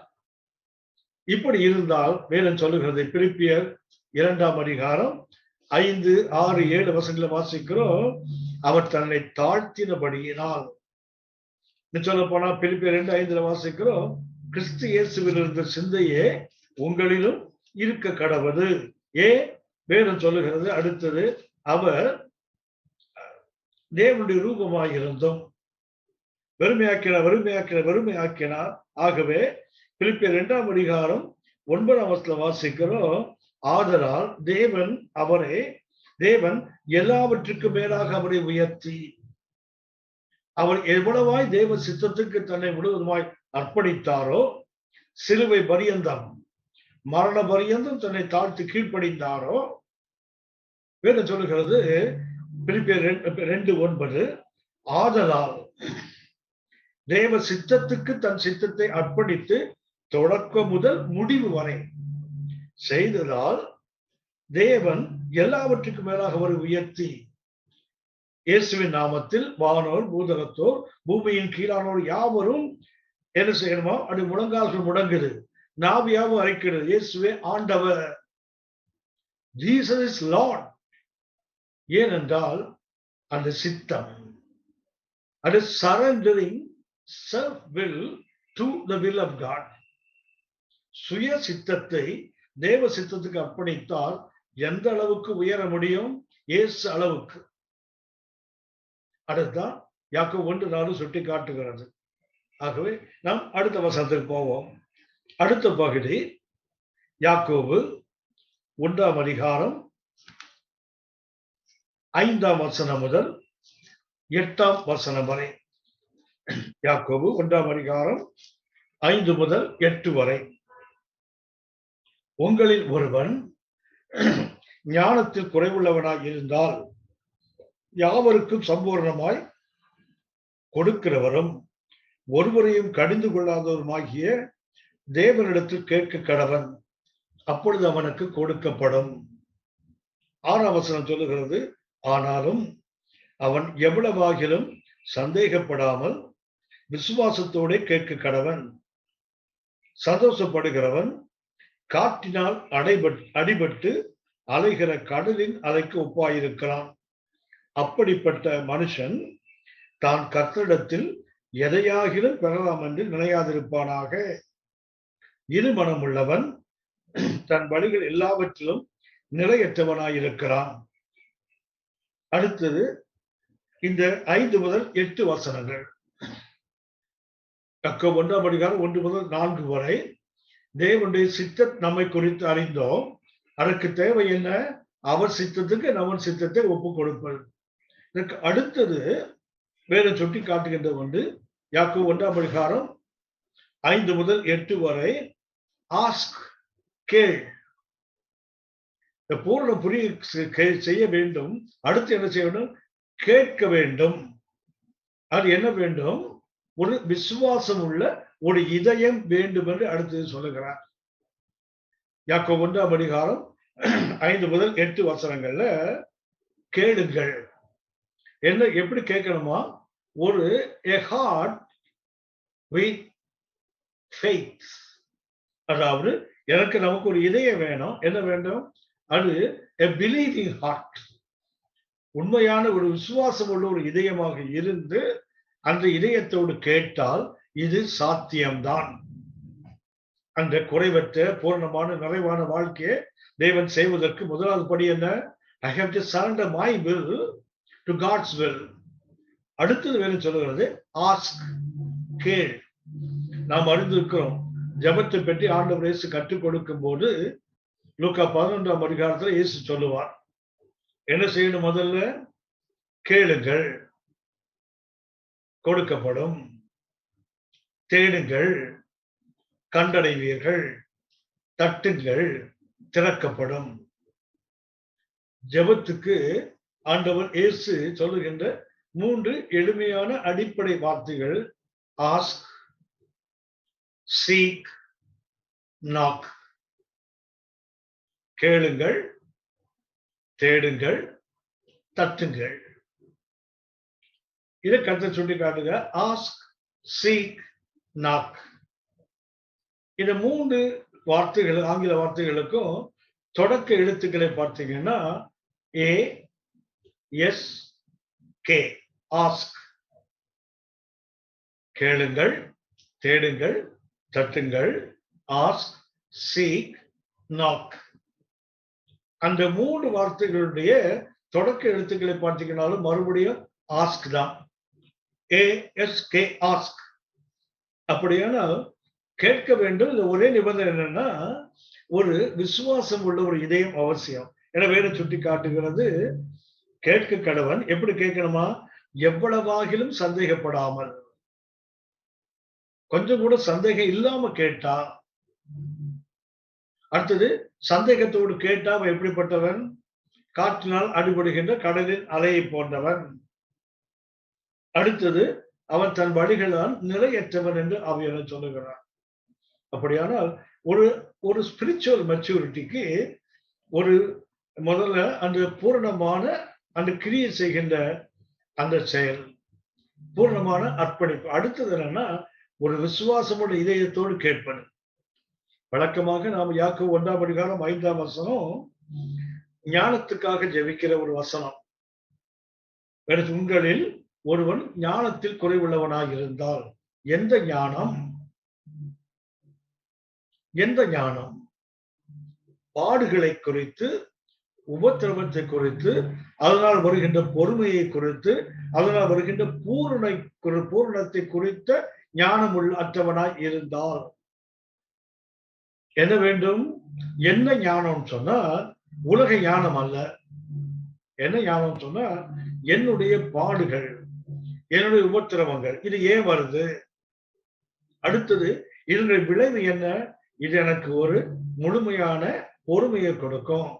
இப்படி இருந்தால் வேதம் சொல்லுகிறது, பிலிப்பியர் 2ஆம் அதிகாரம் 5, 6, 7 வசனங்களை வாசிக்கிறோம். அவர் தன்னை தாழ்த்தினபடியினால், சொல்ல போனா பிலிப்பியர் 2:5 வாசிக்கிறோம், கிறிஸ்து இயேசுவில் இருந்த சிந்தையே உங்களிலும் இருக்க கடவது. வேதம் சொல்லுகிறது. அடுத்தது, அவர் தேவனுடைய ரூபமாக இருந்தும் வெறுமையாக்கினார். ஆகவே பிலிப்பியர் 2ஆம் அதிகாரம் 9ஆம் வசனத்துல வாசிக்கிறோம், ஆதலால் தேவன் எல்லாவற்றுக்கும் மேலாக அவரை உயர்த்தி, அவர் எவ்வளவாய் தேவ சித்தத்துக்கு தன்னை முழுவதுமாய் அர்ப்பணித்தாரோ, சிலுவை பரியந்தம், மரண பரியந்தம் தன்னை தாழ்த்தி கீழ்ப்படிந்தாரோ, வேதம் சொல்லுகிறது பிலிப்பியர் 2:9, ஆதலால் தேவ சித்தத்துக்கு தன் சித்தத்தை அர்ப்பணித்து தொடக்கம் முதல் முடிவு வரை செய்ததால் தேவன் எல்லாவற்றுக்கும் மேலாக அவரை உயர்த்தி, இயேசுவின் நாமத்தில் வானோர் பூதலத்தோர் பூமியின் கீழானோர் யாவரும் என்ன செய்யணுமோ அது முழங்கால்கள் முடங்குது, நாவியாவும் அரைக்கிறது, இயேசுவே ஆண்டவர், ஜீசஸ் இஸ் லார்ட். ஏனென்றால் அந்த சித்தம், அது surrendering self will to the will of God. சுய சித்தத்தை தேவ சித்தத்துக்கு அர்ப்பணித்தால் எந்த அளவுக்கு உயர முடியும்? இயேசு அளவுக்கு. அதுதான் யாக்கோபு 1:4 சுட்டி காட்டுகிறது. ஆகவே நாம் அடுத்த வசனத்துக்கு போவோம். அடுத்த பகுதி யாக்கோபு 1ஆம் அதிகாரம் 5ஆம் வசனம் முதல் 8ஆம் வசனம் வரை. யாக்கோபு 1ஆம் அதிகாரம் 5 முதல் 8 வரை. உங்களில் ஒருவன் ஞானத்தில் குறைவுள்ளவனாய் இருந்தால் யாவருக்கும் சம்பூர்ணமாய் கொடுக்கிறவரும் ஒருவரையும் கடிந்து கொள்ளாதவருமாகிய தேவனிடத்தில் கேட்க கடவன், அப்பொழுது அவனுக்கு கொடுக்கப்படும். 6ஆம் வசனம் சொல்லுகிறது, ஆனாலும் அவன் எவ்வளவாகிலும் சந்தேகப்படாமல் விசுவாசத்தோட கேட்க கடவன். சந்தோஷப்படுகிறவன் காற்றினால் அடிபட்டு அலைகிற கடலின் அலைக்கு ஒப்பாயிருக்கிறான். அப்படிப்பட்ட மனுஷன் தான் கர்த்தரிடத்தில் எதையாகிலும் பெறலாம் என்று நினையாதிருப்பானாக. இருமனம் உள்ளவன் தன் வழிகள் எல்லாவற்றிலும் நிலையற்றவனாயிருக்கிறான். அடுத்தது இந்த 5 முதல் 8 வசனங்கள். யாக்கோபு 1ஆம் அதிகாரம் 1 முதல் 4 வரை. தேவனுடைய சித்தம் நம்மை குறித்து அறிந்தோம். அதற்கு தேவை என்ன? அவர் சித்தத்துக்கு நம்ம சித்தத்தை ஒப்பு கொடுப்பது. இதற்கு அடுத்தது வேற சுட்டி காட்டுகின்ற ஒன்று யாக்கோபு 1ஆம் அதிகாரம் 5 முதல் 8 வரை. ஆஸ்க், கேள். பூரண புரிய செய்ய வேண்டும். அடுத்து என்ன செய்ய வேண்டும்? கேட்க வேண்டும். அது என்ன வேண்டும்? ஒரு விசுவாசம் உள்ள ஒரு இதயம் வேண்டும் என்று அடுத்தது சொல்லுகிறார். யாக்கோபு 1ஆம் அதிகாரம் 5 முதல் 8 வசனங்கள்ல கேளுங்கள். என்ன, எப்படி கேட்கணுமா? ஒரு a heart with faith. அதாவது நமக்கு ஒரு இதயம் வேணும். என்ன வேண்டும்? அது a believing heart. உண்மையான ஒரு விசுவாசம் உள்ள ஒரு இதயமாக இருந்து அந்த இதயத்தோடு கேட்டால் இது சாத்தியம்தான். அந்த குறைவற்ற பூர்ணமான நிறைவான வாழ்க்கையை தேவன் செய்வதற்கு முதலாவது படி என்ன? I have to surrender my will to God's will. அடுத்தது வேறு சொல்லுகிறது, ஆஸ்க், கேள். நாம் அறிந்திருக்கிறோம், ஜெபத்தை பற்றி ஆண்டவர் இயேசு கற்றுக் கொடுக்கும் போது லூக்கா 11ஆம் அதிகாரத்தில் இயேசு சொல்லுவார், என்ன செய்யணும்? முதல்ல கேளுங்கள், கொடுக்கப்படும். தேடுங்கள், கண்டடைவீர்கள். தட்டுங்கள், திறக்கப்படும். ஜெபத்துக்கு ஆண்டவர் இயேசு சொல்லுகின்ற 3 எளிமையான அடிப்படை வார்த்தைகள்: ஆஸ்க், சீக், நாக். கேளுங்கள், தேடுங்கள், தட்டுங்கள். இதை கருத்தை சுட்டி காட்டுங்க. Ask, seek, knock. இந்த 3 வார்த்தைகள், ஆங்கில வார்த்தைகளுக்கும் தொடக்க எழுத்துக்களை பார்த்தீங்கன்னா A, S, K. ஆஸ்க். கேளுங்கள், தேடுங்கள், தட்டுங்கள். Ask, seek, knock. அந்த 3 வார்த்தைகளுடைய தொடக்க எழுத்துக்களை பார்த்தீங்கன்னாலும் மறுபடியும் ஆஸ்க் தான். ASK, ask. அப்படியானால் கேட்க வேண்டும். இந்த ஒரே நிபந்தனை என்னன்னா, ஒரு விசுவாசம் உள்ள ஒரு இதயம் அவசியம். என வேதம் சுட்டி காட்டுகிறது. கேட்க கடவன். எப்படி கேட்கணுமா? எவ்வளவாகிலும் சந்தேகப்படாமல். கொஞ்சம் கூட சந்தேகம் இல்லாம கேட்டா. அடுத்தது சந்தேகத்தோடு கேட்டா அவன் எப்படிப்பட்டவன்? காற்றினால் அடிபடுகின்ற கடலின் அலையை போன்றவன். அடுத்தது அவன் தன் வழிகளால் நிறையற்றவன் என்று ஆவியானவர் சொல்லுகிறார். அப்படியானால் ஒரு ஒரு ஸ்பிரிச்சுவல் மெச்சூரிட்டிக்கு ஒரு முதல்ல அந்த பூரணமான அந்த கிரியை செய்கின்ற அந்த செயல், பூரணமான அர்ப்பணிப்பு. அடுத்தது என்னன்னா, ஒரு விசுவாசமுள்ள இதயத்தோடு கேட்பது. வழக்கமாக நாம் யாக்கோபு 1ஆம் அதிகாரம் 5ஆம் வசனம் ஞானத்துக்காக ஜெபிக்கிற ஒரு வசனம். உங்களில் ஒருவன் ஞானத்தில் குறைவுள்ளவனாய் இருந்தால், எந்த ஞானம்? எந்த ஞானம்? பாடுகளை குறித்து, உபத்திரவத்தை குறித்து, அதனால் வருகின்ற பொறுமையை குறித்து, அதனால் வருகின்ற பூரணத்தை குறித்த ஞானம் அற்றவனாய் இருந்தால் என்ன வேண்டும்? என்ன ஞானம் சொன்னா, உலக ஞானம் அல்ல. என்ன ஞானம் சொன்னா, என்னுடைய பாடுகள், என்னுடைய உபத்திரவங்கள், இது ஏன் வருது? அடுத்தது இதனுடைய விளைவு என்ன? இது எனக்கு ஒரு முழுமையான பொறுமையை கொடுக்கும்.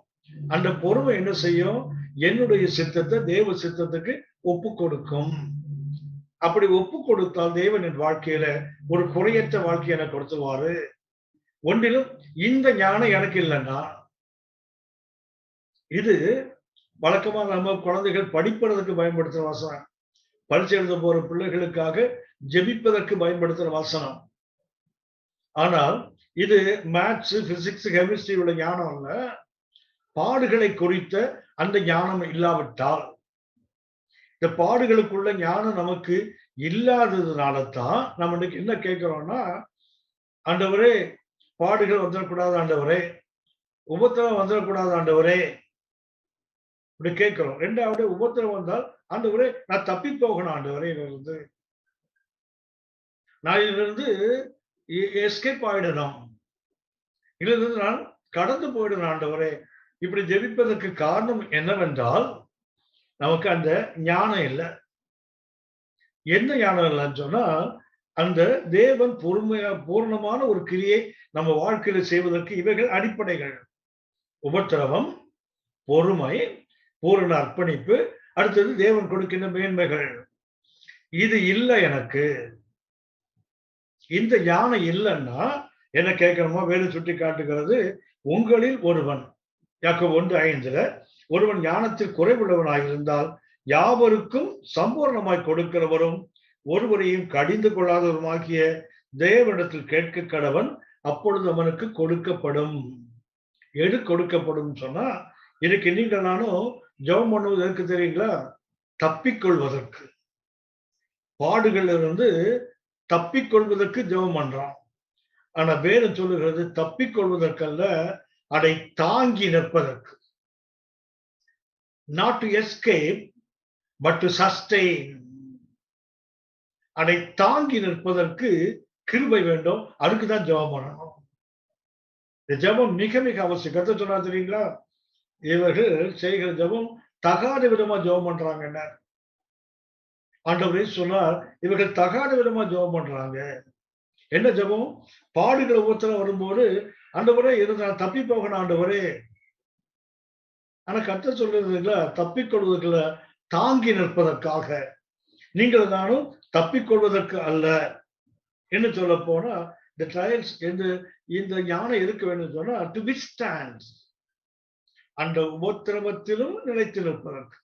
அந்த பொறுமை என்ன செய்யும்? என்னுடைய சித்தத்தை தேவ சித்தத்துக்கு ஒப்பு கொடுக்கும். அப்படி ஒப்பு கொடுத்தால் தேவனின் வாழ்க்கையில ஒரு குறையற்ற வாழ்க்கை எனக்கு கொடுத்துருவாரு. ஒன்றிலும் இந்த ஞானம் எனக்கு இல்லைன்னா, இது வழக்கமா நம்ம குழந்தைகள் படிப்பதற்கு பயன்படுத்துற வசனம், பரீட்சை எழுத போற பிள்ளைகளுக்காக ஜெபிப்பதற்கு பயன்படுத்துற வசனம். ஆனால் இது மேத்ஸ், பிசிக்ஸ், கெமிஸ்ட்ரி உள்ள ஞானம் இல்ல. பாடுகளை குறித்த அந்த ஞானம் இல்லாவிட்டால், இந்த பாடுகளுக்குள்ள ஞானம் நமக்கு இல்லாததுனால தான் நம்ம இன்னைக்கு என்ன கேட்கிறோம்னா, ஆண்டவரே பாடுகள் வந்துடக்கூடாது, ஆண்டவரே உபத்திரவம் வந்துடக்கூடாது, ஆண்டவரே இப்படி கேட்கிறோம். ரெண்டாவது உபத்திரவம் வந்தால், ஆண்டவரே நான் தப்பி போகணும், ஆண்டவரே இருந்து நான் இதிலிருந்து எஸ்கேப் ஆயிடணும், இதிலிருந்து நான் கடந்து போயிடணும் ஆண்டவரே. இப்படி ஜெபிப்பதற்கு காரணம் என்னவென்றால், நமக்கு அந்த ஞானம் இல்லை. என்ன ஞானம் இல்லைன்னு சொன்னா, அந்த தேவன் பூர்ணமான ஒரு கிரியை நம்ம வாழ்க்கையில செய்வதற்கு இவைகள் அடிப்படைகள். உபத்திரவம், பொறுமை, பூரண அர்ப்பணிப்பு, அடுத்தது தேவன் கொடுக்கின்ற மேன்மைகள். இது இல்லை எனக்கு. இந்த ஞானம் இல்லைன்னா என்ன கேட்கணுமா? வேறு சுட்டி காட்டுகிறது. உங்களில் ஒருவன், யாக்கோபு 1:5, ஒருவன் ஞானத்தில் குறைவுள்ளவனாக இருந்தால் யாவருக்கும் சம்பூர்ணமாய் கொடுக்கிறவரும் ஒருவரையும் கடிந்து கொள்ளாதவருமாகிய தேவனிடத்தில் கேட்க கடவன், அப்பொழுது அவனுக்கு கொடுக்கப்படும். எது கொடுக்கப்படும் சொன்னா, இதுக்கு நீங்கள் நானும் ஜெபம் பண்ணுவது எதுக்கு தெரியுங்களா? தப்பிக்கொள்வதற்கு. பாடுகள் இருந்து தப்பிக்கொள்வதற்கு ஜெபம் பண்றான். ஆனா வேதம் சொல்லுகிறது தப்பிக்கொள்வதற்கல்ல, அதை தாங்கி நிற்பதற்கு. Not to escape, but to sustain. அதை தாங்கி நிற்பதற்கு கிருபை வேண்டும். அதுக்குதான் ஜெபம் பண்ணணும். இந்த ஜெபம் மிக மிக அவசியம். கர்த்தர் சொன்னா தெரியுங்களா? இவர்கள் செய்கிற ஜெபம் தகாத விதமா ஜெபம் பண்றாங்க. என்ன ஆண்டவரே சொன்னார், இவர்கள் தகாத விதமா ஜெபம் பண்றாங்க. என்ன ஜெபம்? பாடுகள் ஒவ்வொருத்தர வரும்போது, ஆண்டவரே இருந்து நான் தப்பி போகணும் ஆண்டவரே. ஆனா கர்த்தர் சொல்றதுங்களா, தப்பிக்கொள்வதற்குள்ள, தாங்கி நிற்பதற்காக. நீங்கள் நானும் தப்பிக்கொள்வதற்கு அல்ல. என்ன சொல்ல போனா, இந்த ட்ரையல்ஸ் இந்த ஞானம் இருக்க வேண்டும் சொன்னா, டு வித்ஸ்டாண்ட், அந்த உபத்திரவத்திலும் நிலைத்து நிற்பதற்கு.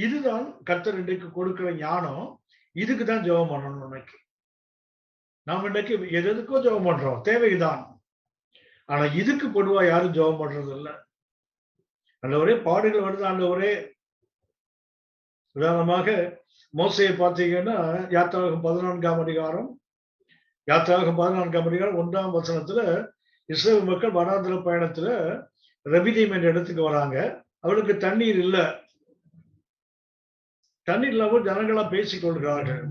இதுதான் கர்த்தர் இன்றைக்கு கொடுக்கிற ஞானம். இதுக்கு தான் ஜெபம் பண்ணணும். இன்னைக்கு நாம் இன்னைக்கு எதுக்கோ ஜெபம் பண்றோம், தேவைதான். ஆனா இதுக்கு பொதுவா யாரும் ஜெபம் பண்றது இல்லை. ஆண்டவரே பாடுகள் வருது ஆண்டவரே. உதாரணமாக மோசையை பார்த்தீங்கன்னா, யாத்திராகமம் 14ஆம் அதிகாரம் 1ஆம் வசனத்துல, இஸ்ரவேல் மக்கள் வனாந்திர பயணத்துல ரபிதீம் என்ற இடத்துக்கு வராங்க. அவளுக்கு தண்ணீர் இல்ல. தண்ணீர் இல்லாமல் ஜனங்களா பேசிக் கொள்கிறார்கள்.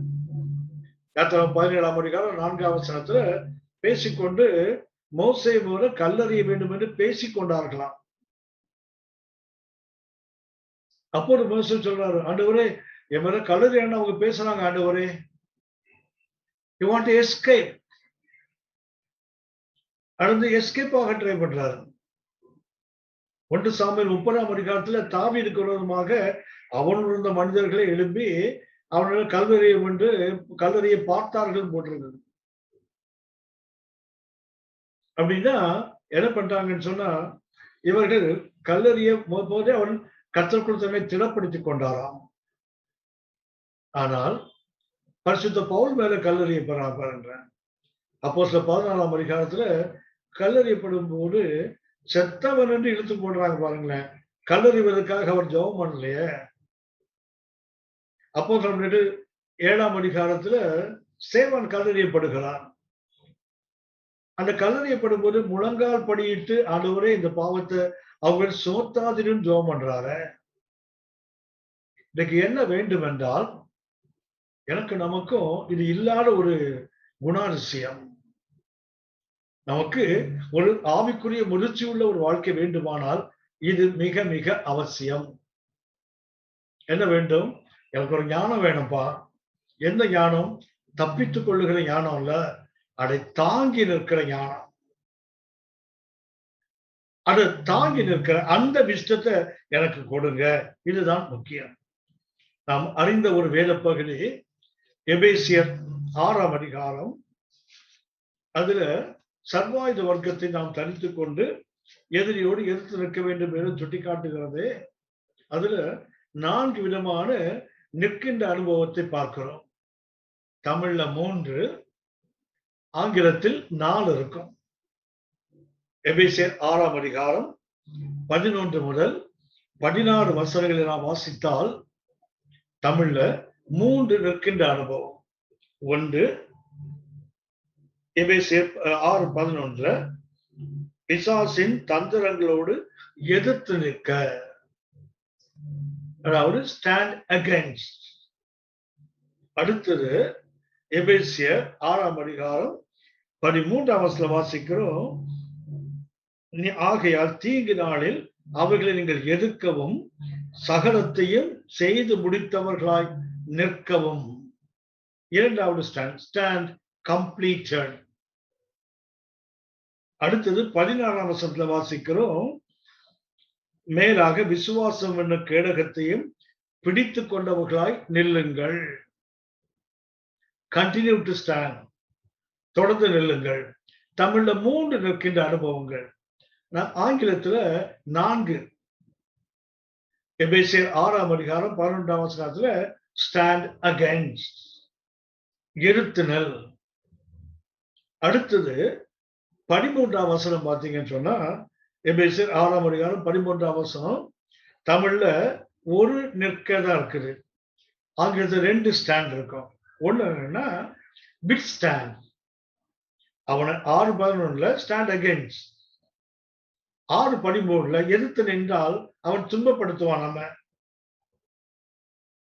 யாத்திராகமம் 17ஆம் அதிகாரம் 4ஆம் வசனத்துல பேசிக்கொண்டு மோசே மூல கல்லறிய வேண்டும் என்று பேசிக் கொண்டார்களாம். அப்போது மோசே சொல்றாரு, ஆண்டவரே என் மேல கல்லறியான்னு அவங்க பேசுறாங்க ஆண்டவரே. You want to escape. அடுத்து எஸ்கேப் ஆக ட்ரை பண்றாரு. 1 சாமுவேல் 30ஆம் அதிகாரத்துல தாவீதுக்கு விரோதமாக அவனுள் இருந்த மனிதர்களை எழுப்பி அவர்கள் கல்லறியும் என்று கல்லறியை பார்த்தார்கள் போட்டிருந்தது. அப்படின்னா என்ன பண்றாங்கன்னு சொன்னா, இவர்கள் கல்லறிய போதே அவன் கர்த்தருக்குள் தன்னை திடப்படுத்திக் கொண்டாராம். ஆனால் பரிசுத்த பவுல் மேல கல்லறியப்படுறாங்க. அப்போஸ்தலர் 14ஆம் அதிகாரத்துல கல்லறியப்படும் போது செத்தவன் என்று இழுத்து போடுறாங்க பாருங்களேன். கல்லறிவதற்காக அவர் ஜெபம் பண்ணலையே. அப்போஸ்தலர் 7ஆம் அதிகாரத்துல சேவன் கல்லறியப்படுகிறான். அந்த கல்லறியப்படும் போது முழங்கால் படியிட்டு ஆண்டவரே இந்த பாவத்தை அவங்க சுமத்தாதிரும் ஜெபம் பண்றாரு. இன்னைக்கு என்ன வேண்டும் என்றால், எனக்கு நமக்கும் இது இல்லாத ஒரு குணாதிசயம். நமக்கு ஒரு ஆவிக்குரிய முதிர்ச்சி உள்ள ஒரு வாழ்க்கை வேண்டுமானால் இது மிக மிக அவசியம். என்ன வேண்டும்? எனக்கு ஒரு ஞானம் வேணும்பா. எந்த ஞானம்? தப்பித்துக் கொள்ளுகிற ஞானம் இல்ல, அதை தாங்கி நிற்கிற ஞானம். அதை தாங்கி நிற்கிற அந்த விஷ்டத்தை எனக்கு கொடுங்க. இதுதான் முக்கியம். நாம் அறிந்த ஒரு வேத பகுதி எபேசியர் 6ஆம் அதிகாரம். அதுல சர்வாயுத வர்க்கத்தை நாம் தனித்துக் கொண்டு எதிரியோடு எதிர்த்து நிற்க வேண்டும் என்று சுட்டிக்காட்டுகிறது. அதுல 4 விதமான நிற்கின்ற அனுபவத்தை பார்க்கிறோம். தமிழ்ல 3, ஆங்கிலத்தில் 4 இருக்கும். எபேசியர் 6ஆம் அதிகாரம் 11 முதல் 16 வசனங்களை நாம் வாசித்தால் தமிழ்ல 3 நிற்கின்ற அனுபவம். 1, எபேசியர் 6:11 பிசாசின் தந்திரங்களோடு எதிர்த்து நிற்க, அதாவது ஸ்டாண்ட் அகைன்ஸ்ட். அடுத்தது எபேசியர் 6ஆம் அதிகாரம் 13ஆம் வசனம் வாசிக்கிறோம். ஆகையால் தீங்கு நாளில் அவர்களை நீங்கள் எதிர்க்கவும் சகலத்தையும் செய்து முடித்தவர்களாய் நிற்கவும். இரண்டாவது ஸ்டாண்ட் கம்ப்ளீட்டட். அடுத்தது 16ஆம் வசனத்துல வாசிக்கிறோம். மேலாக விசுவாசம் என்ற கேடகத்தையும் பிடித்துக் கொண்டவர்களாய் நில்லுங்கள். Continue to stand. தொடர்ந்து நில்லுங்கள். தமிழ்ல 3 நிற்கின்ற அனுபவங்கள். ஆங்கிலத்துல 4. எபேசியர் 6ஆம் அதிகாரம் 11ஆம் வசனத்துல ஸ்டாண்ட் அகைன்ஸ்ட், எதிர்த்து நெல். அடுத்தது 13ஆம் வசனம் பார்த்தீங்கன்னு சொன்னா, எபேசியர் 6ஆம் அதிகாரம் 13ஆம் வசனம் தமிழ்ல ஒரு நிற்கதான் இருக்குது. ஆங்கிலத்துல 2 ஸ்டாண்ட் இருக்கும். ஒண்ணு என்னன்னா பிட் ஸ்டாண்ட். அவனை 6:11 ஸ்டாண்ட் அகைன்ஸ்ட், 6:13 எதிர்த்து நின்றால் அவன் துன்பப்படுத்துவான். நம்ம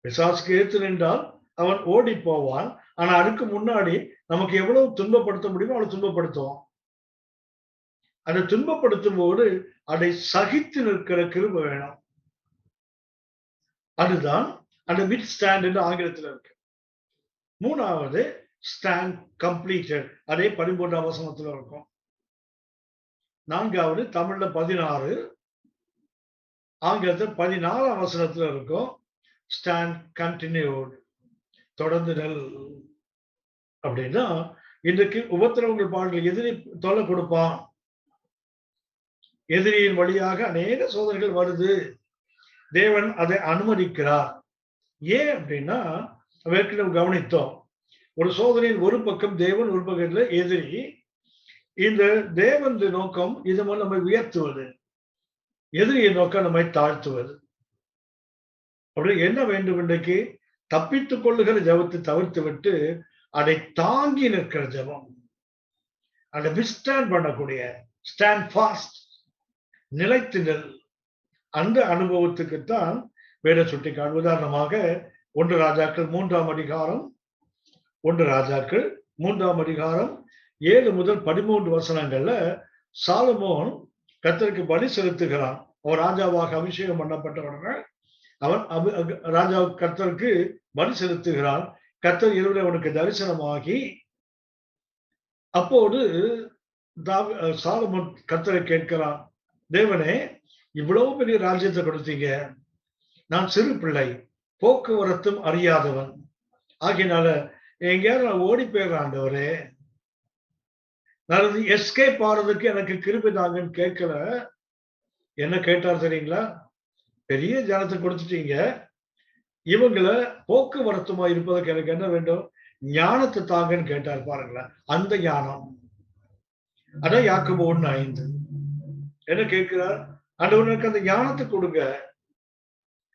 பிசாசுக்கு எதிர்த்து நின்றால் அவன் ஓடி போவான். ஆனா அதுக்கு முன்னாடி நமக்கு எவ்வளவு துன்பப்படுத்த முடியுமோ அவ்வளவு துன்பப்படுத்துவான். அதை துன்பப்படுத்தும் போது அதை சகித்து நிற்கிற கிருபை வேணும். அதுதான் அந்த மிட் ஸ்டாண்ட் என்று ஆங்கிலத்தில் இருக்கு. 3வது ஸ்டாண்ட் கம்ப்ளீட்டட், அதே 13ஆம் வசனத்துல இருக்கும். 4வது தமிழ்ல 16, ஆங்கிலத்தில் 14ஆம் வசனத்துல இருக்கும். ஸ்டாண்ட் கண்டினியூட், தொடர்ந்து நெல். அப்படின்னா இன்றைக்கு உபத்திரவங்கள் பாடல் எதிரி தொல்லை கொடுப்பான். எதிரியின் வழியாக அநேக சோதனைகள் வருது. தேவன் அதை அனுமதிக்கிறார். ஏன் அப்படின்னா ஏற்கனவே கவனித்தோம், ஒரு சோதனையின் ஒரு பக்கம் தேவன், ஒரு பக்கத்துல எதிரி. இந்த தேவன் நோக்கம் இது மாதிரி நம்மை உயர்த்துவது, எதிரியின் நோக்கம் நம்மை தாழ்த்துவது. அப்படி என்ன வேண்டும்? இன்றைக்கு தப்பித்துக் கொள்ளுகிற ஜபத்தை தவிர்த்து விட்டு அதை தாங்கி நிற்கிற ஜபம், அதை விஸ்டாண்ட் பண்ணக்கூடிய ஸ்டாண்ட் ஃபாஸ்ட், நிலைத்து நெல். அந்த அனுபவத்துக்குத்தான் வேத சுட்டிக்காட்டு. உதாரணமாக 1 ராஜாக்கள் 3ஆம் அதிகாரம் 1 ராஜாக்கள் 3ஆம் அதிகாரம் 7 முதல் 13 வசனங்கள்ல சாலமோன் கர்த்தருக்கு பலி செலுத்துகிறான். அவன் ராஜாவாக அபிஷேகம் பண்ணப்பட்டவுடனே அவன் ராஜா கர்த்தருக்கு பலி செலுத்துகிறான். கர்த்தர் இரவில் அவனுக்கு தரிசனமாகி அப்போது சாலமோன் கர்த்தரை கேட்கிறான், தேவனே, இவ்வளவு பெரிய ராஜ்யத்தை கொடுத்தீங்க, நான் சிறு பிள்ளை, போக்குவரத்தும் அறியாதவன் ஆகினால எங்கேயாவது நான் ஓடி போயிடுறேன் ஆண்டவரே, நான் எஸ்கேப் ஆறதுக்கு எனக்கு கிருபை தாங்கன்னு கேட்கல. என்ன கேட்டார் தெரியுங்களா? பெரிய ஜனத்தை கொடுத்துட்டீங்க, இவங்கள போக்குவரத்துமா இருப்பதற்கு எனக்கு என்ன வேண்டும்? ஞானத்தை தாங்கன்னு கேட்டார் பாருங்களேன். அந்த ஞானம் அதான் யாக்கோபு 1:5 என்ன கேட்கிறார்? ஆண்டவனுக்கு அந்த ஞானத்தை கொடுங்க.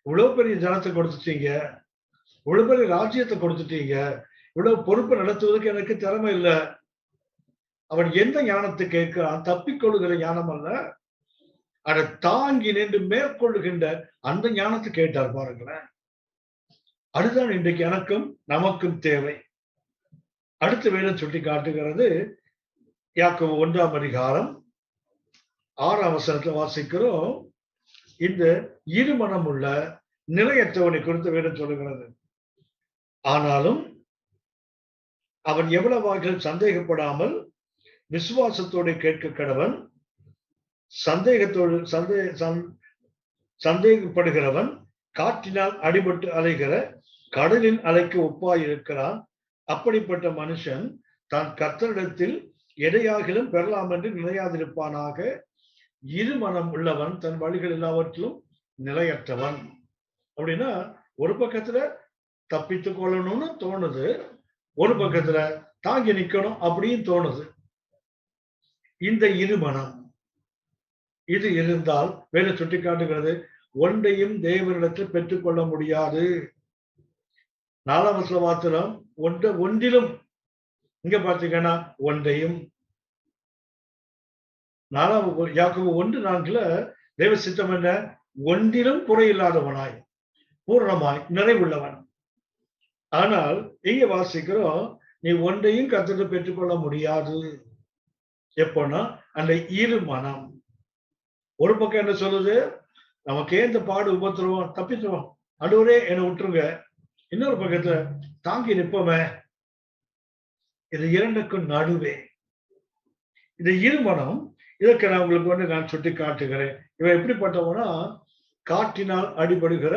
இவ்வளவு பெரிய ஜனத்தை கொடுத்துட்டீங்க, இவ்வளவு பெரிய ராஜ்யத்தை கொடுத்துட்டீங்க, இவ்வளவு பொறுப்பு நடத்துவதற்கு எனக்கு திறமை இல்லை. அவன் எந்த ஞானத்தை கேட்கிறான்? தப்பிக்கொள்ளுகிற ஞானம் அல்ல, அதை தாங்கி நின்று மேற்கொள்ளுகின்ற அந்த ஞானத்தை கேட்டார் பாருங்களேன். அதுதான் இன்றைக்கு எனக்கும் நமக்கும் தேவை. அடுத்த வேதம் சுட்டி காட்டுகிறது. யாக்கோபு 1ஆம் அதிகாரம் 6ஆம் வசனத்துல வாசிக்கிறோம். இந்த இருமனம் உள்ள நிலையற்றவனை குறித்து வேதம் சொல்லுகிறது. ஆனாலும் அவன் எவ்வளவாக சந்தேகப்படாமல் விசுவாசத்தோடு கேட்க கடவன். சந்தேகப்படுகிறவன் காற்றினால் அடிபட்டு அலைகிற கடலின் அலைக்கு ஒப்பாய் இருக்கிறான். அப்படிப்பட்ட மனுஷன் தான் கர்த்தரிடத்தில் எதையாகிலும் பெறலாம் என்று நிலையாதிருப்பானாக. இருமனம் உள்ளவன் தன் வழிகள் எல்லாவற்றிலும் நிலையற்றவன். அப்படின்னா ஒரு பக்கத்துல தப்பித்துக் கொள்ளணும்னு தோணுது, ஒரு பக்கத்துல தாங்கி நிக்கணும் அப்படின்னு தோணுது. இந்த இருமனம் இது இருந்தால் வேலை சுட்டி காட்டுகிறது, ஒன்றையும் தேவனிடத்தில் பெற்றுக்கொள்ள முடியாது. 4ஆம் வசனம் மாத்திரம் ஒன்றிலும், இங்க பாத்தீங்கன்னா ஒன்றையும். யாக்கோபு 1:4 தேவ சித்தம் என்ன? ஒன்றிலும் குறையில்லாதவனாய் பூர்ணமாய் நிறைவுள்ளவன். ஆனால் இங்க வாசிக்கிறோம், நீ ஒன்றையும் கர்த்தரை பெற்றுக்கொள்ள முடியாது. எப்போன்னா அந்த இருமனம். ஒரு பக்கம் என்ன சொல்லுது? நமக்கு ஏன் இந்த பாடு உபத்திரவம், தப்பித்துவோம், அடுவரே என்னை விட்டுருங்க. இன்னொரு பக்கத்துல தாங்கி நிற்போமே. இது இரண்டுக்கும் நடுவே இது இருமனம். இதற்கு நான் உங்களுக்கு நான் சுட்டி காட்டுகிறேன். இவன் எப்படிப்பட்டவனா? காற்றினால் அடிபடுகிற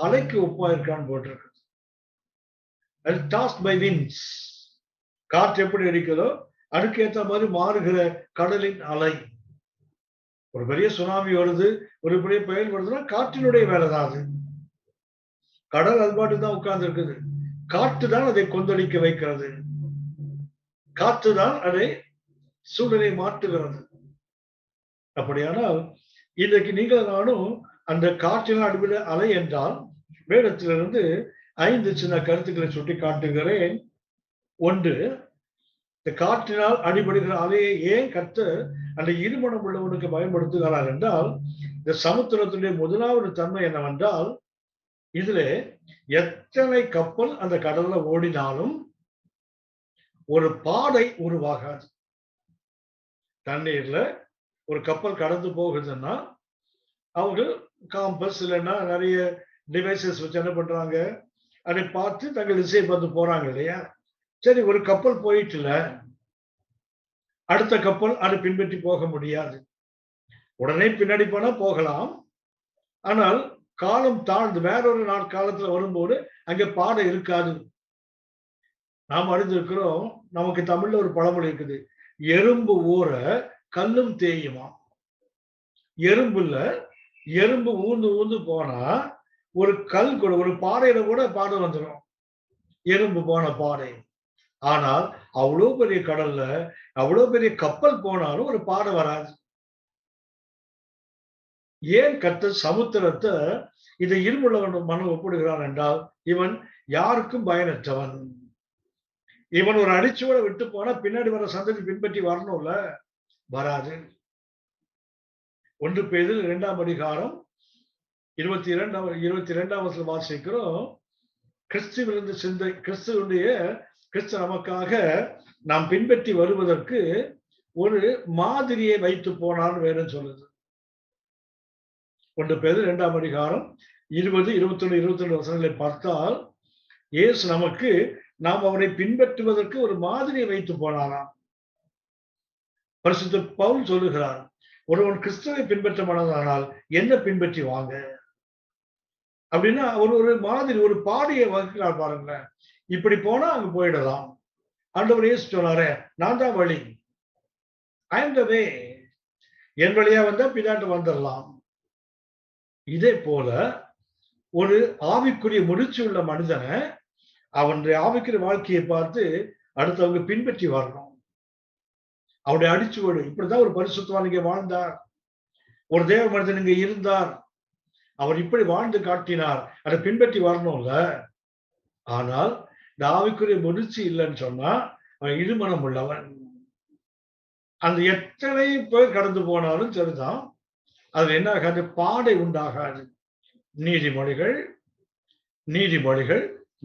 அலைக்கு ஒப்பா இருக்கான்னு போட்டிருக்கு. Tossed by winds. காற்று எப்படி அடிக்கிறதோ அதுக்கு ஏற்ற மாதிரி மாறுகிற கடலின் அலை. ஒரு பெரிய சுனாமி வருது, ஒரு பெரிய புயல் வருதுன்னா காற்றினுடைய வேலைதான் அது. கடல் அது பாட்டு தான் உட்கார்ந்து இருக்குது. காற்று தான் அதை கொந்தளிக்க வைக்கிறது, காற்று தான் அதை சூழலை மாற்றுகிறது. அப்படியானால் இன்றைக்கு நீங்கள் நானும் அந்த காற்றினால் அடிபட அலை என்றால் வேதத்திலிருந்து 5 சின்ன கருத்துக்களை சுட்டி காட்டுகிறேன். ஒன்று, இந்த காற்றினால் அடிபடுகிற அலையை ஏன் கர்த்தர் அந்த இருமனம் உள்ளவனுக்கு பயன்படுத்துகிறார் என்றால், இந்த சமுத்திரத்துடைய முதலாவது தன்மை என்னவென்றால், இதுல எத்தனை கப்பல் அந்த கடல்ல ஓடினாலும் ஒரு பாதை உருவாகாது. தண்ணீர்ல ஒரு கப்பல் கடந்து போகுதுன்னா அவங்க காம்பஸ் இல்லைன்னா நிறைய டிவைசஸ் வச்சு என்ன பண்றாங்க, அதை பார்த்து தங்கள் திசையை பார்த்து போறாங்க இல்லையா? சரி, ஒரு கப்பல் போயிட்டுல அடுத்த கப்பல் அதை பின்பற்றி போக முடியாது. உடனே பின்னாடி போனா போகலாம், ஆனால் காலம் தாழ்ந்து வேறொரு காலத்துல வரும்போது அங்க பாதை இருக்காது. நாம் அறிந்திருக்கிறோம், நமக்கு தமிழ்ல ஒரு பழமொழி இருக்குது, எறும்பு ஊற கல்லும் தேயுமா. எறும்பு ஊந்து ஊந்து போனா ஒரு கல் கூட, ஒரு பாறையில கூட பாதை வந்துடும், எறும்பு போன பாதை. ஆனால் அவ்வளவு பெரிய கடல்ல அவ்வளவு பெரிய கப்பல் போனாலும் ஒரு பாதை வராது. ஏன் கர்த்தர் சமுத்திரத்தை இதை இருமுள்ள மனம் ஒப்பிடுகிறான் என்றால், இவன் யாருக்கும் பயனற்றவன். இவன் ஒரு அடிச்சுவட விட்டு போனா பின்னாடி வர சந்ததி பின்பற்றி வரணும்ல, வராது. 1 பேதுரு 2ஆம் அதிகாரம் 22ஆம் வாசிக்கிறோம். கிறிஸ்துவினுடைய கிறிஸ்து நமக்காக நாம் பின்பற்றி வருவதற்கு ஒரு மாதிரியை வைத்து போனான்னு வேணும் சொல்லுது. 1 பேதுரு 2ஆம் அதிகாரம் 20, 21, 22 வசனங்களை பார்த்தால் இயேசு நமக்கு நாம் அவரை பின்பற்றுவதற்கு ஒரு மாதிரியை வைத்து போனாராம். பரிசுத்த பவுல் சொல்லுகிறார், ஒருவன் கிறிஸ்துவை பின்பற்ற மனதானால் என்ன பின்பற்றி வாங்க அப்படின்னா ஒரு மாதிரி ஒரு பாதையை வகுக்கிறார் பாருங்களேன். இப்படி போனா அங்க போயிடலாம். ஆண்டவர் இயேசு சொன்னாரே, நான் தான் வழி, ஐ அம் த வே, என் வழியா வந்தா பின்னாட்டு வந்துடலாம். இதே போல ஒரு ஆவிக்குரிய முடிச்சு உள்ள மனிதனை அவனுடைய ஆவிக்குரிய வாழ்க்கையை பார்த்து அடுத்தவங்க பின்பற்றி வரணும். அவருடைய அடிச்சுவடு, இப்படிதான் ஒரு பரிசுத்தவான் இங்கே வாழ்ந்தார், ஒரு தேவ மனிதன் இங்க இருந்தார், அவர் இப்படி வாழ்ந்து காட்டினார், அதை பின்பற்றி வரணும்ல. ஆனால் இந்த ஆவிக்குரிய முடிச்சு இல்லைன்னு சொன்னா அவன் இருமனம் உள்ளவன். அந்த எத்தனை பேர் கடந்து போனாலும் சரிதான், அது என்ன ஆகாது, பாடை உண்டாகாது. நீதிமொழிகள்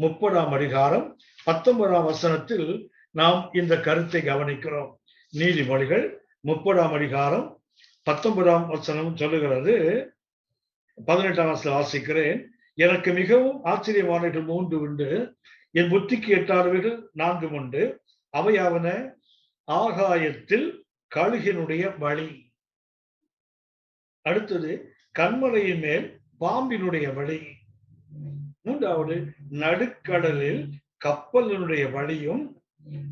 30ஆம் அதிகாரம் 19ஆம் வசனத்தில் நாம் இந்த கருத்தை கவனிக்கிறோம். நீதிமொழிகள் 30ஆம் அதிகாரம் 19ஆம் வசனம் சொல்லுகிறது. 18ஆம் வசனம் வாசிக்கிறேன். எனக்கு மிகவும் ஆச்சரியமானவர்கள் 3 உண்டு, என் புத்திக்கு எட்டாதவர்கள் 4 உண்டு. அவையாவன, ஆகாயத்தில் கழுகினுடைய வழி, அடுத்தது கண்மலையின் மேல் பாம்பினுடைய வழி, மூன்றாவது நடுக்கடலில் கப்பலினுடைய வழியும்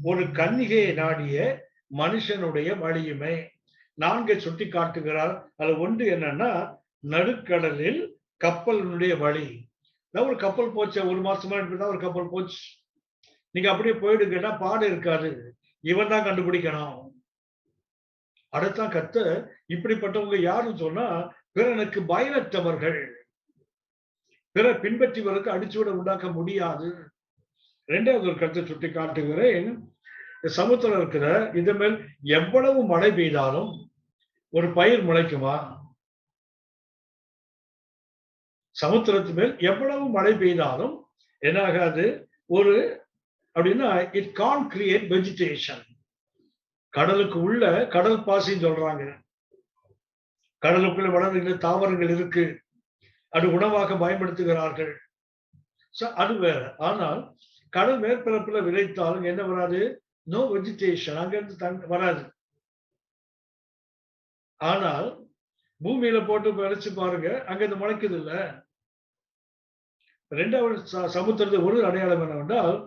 ஒரு கன்னிகையை நாடிய மனுஷனுடைய வழியுமே. 4 சுட்டி காட்டுகிறார். அதுல ஒன்று என்னன்னா, நடுக்கடலில் கப்பலினுடைய வழி. ஒரு கப்பல் போச்சு, 1 மாசமா ஒரு கப்பல் போச்சு, நீங்க அப்படியே போயிடுங்கன்னா பாடு இருக்காது, இவன் தான் கண்டுபிடிக்கணும். அடுத்தான் கர்த்தர் இப்படிப்பட்டவங்க யாருன்னு சொன்னா, பிறனுக்கு பயனற்றவர்கள், பிறர் பின்பற்றுவதற்கு அடிச்சுவிட உண்டாக்க முடியாது. 2வது ஒரு கருத்தை சுட்டி காட்டுகிறேன். சமுத்திரம் இருக்கிற இது மேல் எவ்வளவு மழை பெய்தாலும் ஒரு பயிர் முளைக்குமா? சமுத்திரத்து மேல் எவ்வளவு மழை பெய்தாலும் என்ன ஆகாது, ஒரு அப்படின்னா இட் கான் கிரியேட் வெஜிடேஷன். கடலுக்கு உள்ள கடல் பாசின்னு சொல்றாங்க, கடலுக்குள்ள வளர்கிற தாவரங்கள் இருக்கு, அது உணவாக பயன்படுத்துகிறார்கள், அது வேற. ஆனால் கடல் மேற்பரப்புல விளைத்தாலும் என்ன வராது, நோ வெஜிடேஷன், அங்கிருந்து வராது. ஆனால் பூமியில போட்டு விளைச்சு பாருங்க, அங்க இருந்து முளைக்குது இல்ல. 2வது சமுத்திரத்தை ஒரு அடையாளம் என்னவென்றால்,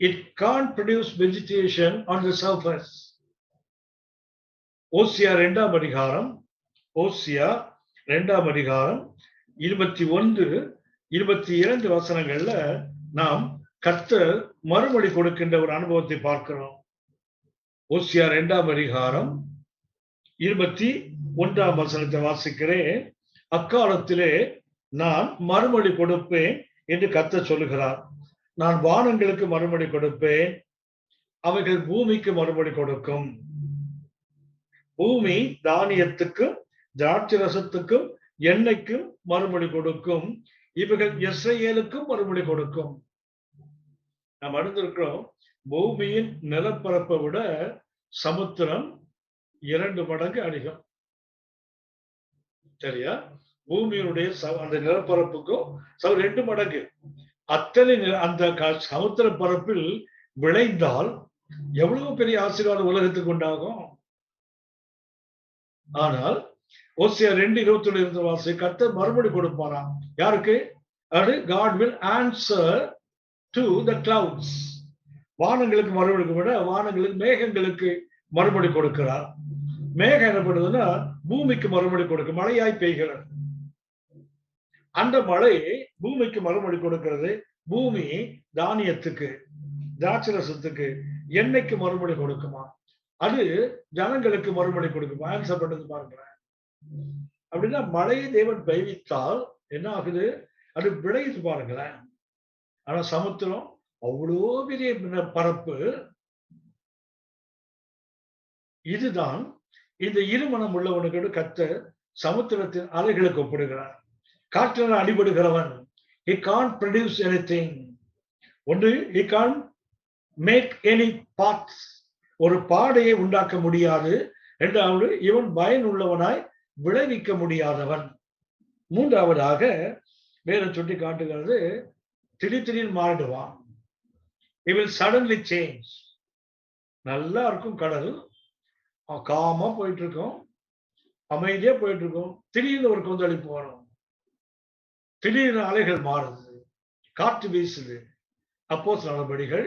it can't produce vegetation on the surface. ஓசியா 2ஆம் அதிகாரம் 21, 22 வசனங்கள்ல நாம் கர்த்தர் மறுமொழி கொடுக்கின்ற ஒரு அனுபவத்தை பார்க்கிறோம். ஓசியா 2ஆம் அதிகாரம் 21ஆம் வசனத்தை வாசிக்கிறேன். அக்காலத்திலே நான் மறுமொழி கொடுப்பேன் என்று கர்த்தர் சொல்லுகிறார். நான் வானங்களுக்கு மறுமொழி கொடுப்பேன், அவைகள் பூமிக்கு மறுமொழி கொடுக்கும். பூமி தானியத்துக்கும் திராட்சை ரசத்துக்கும் எண்ணெய்க்கும் மறுமொழி கொடுக்கும், இவைகள் இஸ்ரவேலுக்கும் மறுமொழி கொடுக்கும். நாம் அறிந்திருக்கிறோம், பூமியின் நிலப்பரப்பை விட சமுத்திரம் 2 மடங்கு அதிகம். சரியா? பூமியினுடைய அந்த நிலப்பரப்புக்கும் 2 மடங்கு. அத்தனை அந்த சமுத்திர பரப்பில் விளைந்தால் எவ்வளவு பெரிய ஆசீர்வாதம் உலகத்துக்கு உண்டாகும். ஆனால் ஓசியா 2:21 வாசி, கர்த்தர் மறுபடி கொடுப்பாராம். யாருக்கு? அது God will answer to the clouds. வானங்களுக்கு மறுபடி விட வானங்களுக்கு மேகங்களுக்கு மறுபடி கொடுக்கிறார். மேகம் என்ன பண்ணுதுன்னா பூமிக்கு மறுபடி கொடுக்கும், மழையாய் பெய்கிறது. அந்த மழை பூமிக்கு மறுமொழி கொடுக்கிறது. பூமி தானியத்துக்கு திராட்சரசத்துக்கு எண்ணெய்க்கு மறுமொழி கொடுக்குமா? அது ஜனங்களுக்கு மறுமொழி கொடுக்குமா? ஆன்சர் பண்ணது பாருங்க. அப்படின்னா மழையை தேவன் பெய்வித்தால் என்ன ஆகுது? அது விளையுது பாருங்களேன். ஆனா சமுத்திரம் அவ்வளோ பெரிய பரப்பு. இதுதான் இந்த இருமனம் உள்ளவனுக்கு கர்த்தர் சமுத்திரத்தின் அலைகளுக்கு ஒப்பிடுகிறார். காற்றினால் அடிபடுகிறவன் he can't produce anything. ஒன்று he can't மேக் எனி பாத், ஒரு பாடையை உண்டாக்க முடியாது. இரண்டாவது, இவன் பயன் உள்ளவனாய் விளைவிக்க முடியாதவன். மூன்றாவதாக வேதம் சுட்டி காட்டுகிறது, திடீர் மாறிடுவான். He will suddenly change. நல்லா இருக்கும் கடல், காமா போயிட்டு இருக்கோம், அமைதியா போயிட்டு இருக்கோம், திடீர்னு ஒரு கொந்தளிப்பு வரும், திடீர்னு அலைகள் மாறுது, காற்று வீசுது. அப்போஸ்தலர் நடபடிகள்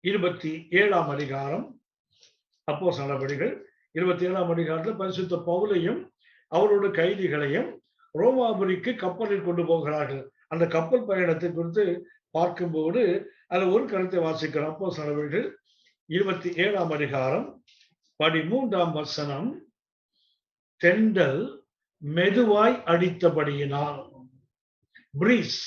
27ஆம் அதிகாரம், அப்போஸ்தலர் நடபடிகள் 27ஆம் அதிகாரத்தில் பரிசுத்த பவுலையும் அவரோட கைதிகளையும் ரோமாபுரிக்கு கப்பலில் கொண்டு போகிறார்கள். அந்த கப்பல் பயணத்தை குறித்து பார்க்கும்போது அதுல ஒரு கருத்தை வாசிக்கிறோம். அப்போஸ்தலர் நடபடிகள் 27ஆம் அதிகாரம் 13ஆம் வசனம், தென்றல் மெதுவாய் அடித்தபடியினால், பிரீஸ்,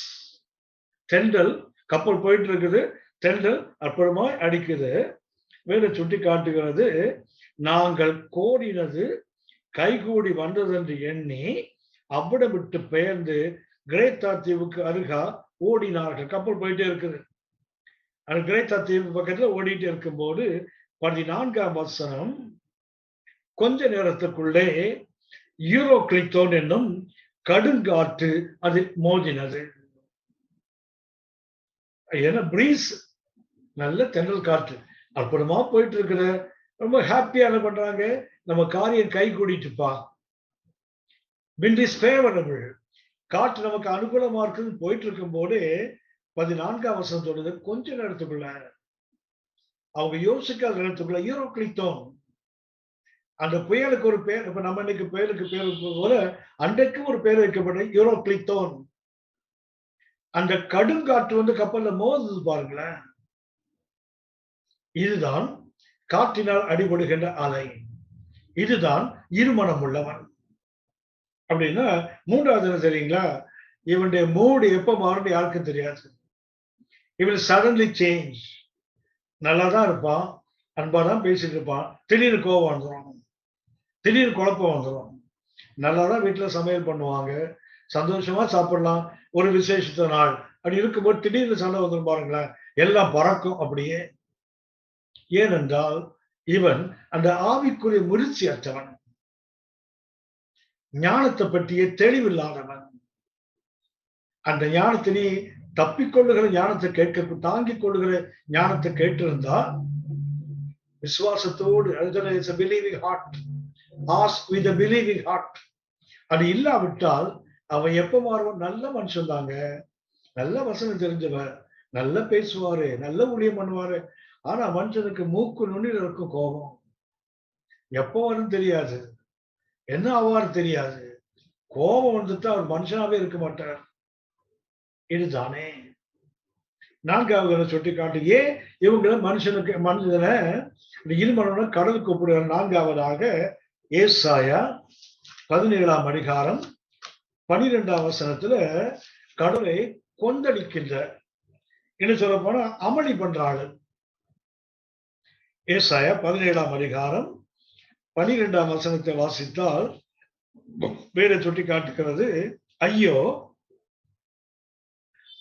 தென்றல், கப்பல் போயிட்டு இருக்குது, தென்றல் அற்புதமாய் அடிக்குது. வேற சுட்டி காட்டுகிறது, நாங்கள் கோடினது கைகூடி வந்ததென்று எண்ணி அவ்விடம் விட்டு பெயர்ந்து கிரேத்தா தீவுக்கு அருகா ஓடினார்கள். கப்பல் போயிட்டே இருக்குது, அது கிரேத்தா தீவு பக்கத்துல ஓடிட்டே இருக்கும்போது 14ஆம் வசனம், கொஞ்ச நேரத்துக்குள்ளே யூரோக்ளித்தோன் என்னும் கடுங்காற்று அதில் மோதினது. ஏன்னா பிரீஸ், நல்ல தென்றல் காற்று, அற்புதமா போயிட்டு இருக்கிற, ரொம்ப ஹாப்பியா என்ன பண்றாங்க, நம்ம காரியம் கை கூடிட்டுப்பா, wind is favorable, காற்று நமக்கு அனுகூலமா இருக்குன்னு போயிட்டு இருக்கும் போது 14ஆம் வசனம் சொல்றது, கொஞ்ச நேரத்துக்குள்ள, அவங்க யோசிக்காத நேரத்துக்குள்ள யூரோக்ளித்தோன், அந்த புயலுக்கு ஒரு பேர், இப்ப நம்ம இன்னைக்கு புயலுக்கு பேர் போல அன்றைக்கு ஒரு பேர் வைக்கப்பட்ட யூரோக்ளித்தோன். அந்த கடுங்காற்று வந்து கப்பல்ல மோதுது பாருங்களேன். இதுதான் காற்றினால் அடிபடுகின்ற அலை, இதுதான் இருமனம் உள்ளவன். அப்படின்னா மூன்றாவது என்ன தெரியுங்களா, இவனுடைய மூடு எப்ப மாறும் யாருக்கும் தெரியாது. இவன் சடன்லி சேஞ்ச். நல்லாதான் இருப்பான், அன்பாதான் பேசிட்டு இருப்பான், திடீர்னு கோபம் வந்துடும், திடீர்னு குழப்பம் வந்துடும். நல்லாதான் வீட்டுல சமையல் பண்ணுவாங்க, சந்தோஷமா சாப்பிடலாம், ஒரு விசேஷத்த நாள் அப்படி இருக்கும்போது திடீர்னு சண்டை வந்துடும் பாருங்களேன், எல்லாம் பறக்கும் அப்படியே. ஏனென்றால் இவன் அந்த ஆவிக்குரிய முயற்சி அற்றவன், ஞானத்தை பற்றிய தெளிவில்லாதவன். அந்த ஞானத்தை நீ தப்பிக்கொள்ளுகிற ஞானத்தை கேட்க, தாங்கிக் கொள்ளுகிற ஞானத்தை கேட்டிருந்தா விசுவாசத்தோடு, அது இல்லாவிட்டால் அவன் எப்ப மாறுவான், நல்ல மனுஷன் தாங்க, நல்ல வசனம் தெரிஞ்சவர், நல்லா பேசுவாரு, நல்ல ஊழியம் பண்ணுவாரு, ஆனா மனுஷனுக்கு மூக்கு நுண்ணில இருக்கும் கோபம், எப்போ வரும் தெரியாது, என்ன ஆவார் தெரியாது, கோபம் வந்துட்டு அவர் மனுஷனாவே இருக்க மாட்டார். இதுதானே நான்காவது சுட்டி காட்டு, ஏன் இவங்களை மனுஷனுக்கு மனிதனை இருமனோட கடலுக்கு ஒப்பிடுகிற. நான்காவதாக ஏசாயா 17ஆம் அதிகாரம் 12ஆம் வசனத்துல கடலை கொந்தளிக்கின்ற, என்ன சொல்ல போனா அமளி பண்றாள். ஏசாயா 17ஆம் அதிகாரம் 12ஆம் வசனத்தை வாசித்தால் வேற சுட்டி காட்டுகிறது, ஐயோ,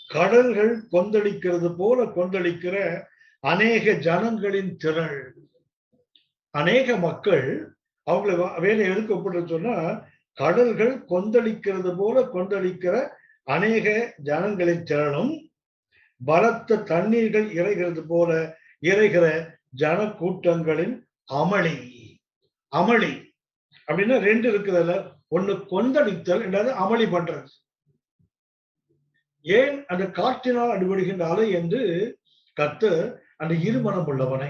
கடல்கள் கொந்தளிக்கிறது போல கொந்தளிக்கிற அநேக ஜனங்களின் திரள். அநேக மக்கள் அவங்களை வேலை எதுக்கு ஒப்பிட்டு சொன்னா, கடல்கள் கொந்தளிக்கிறது போல கொந்தளிக்கிற அநேக ஜனங்களின் திரளும், பலத்த தண்ணீர்கள் இறைகிறது போல இறைகிற ஜன கூட்டங்களின் அமளி. அமளி அப்படின்னா ரெண்டு இருக்குதுல்ல, ஒண்ணு கொந்தளித்தல், ரெண்டாவது அமளி பண்றது. ஏன் அந்த காற்றினால் அடிபடுகின்ற அலை என்று கர்த்தர் அந்த இருமனம் உள்ளவனை,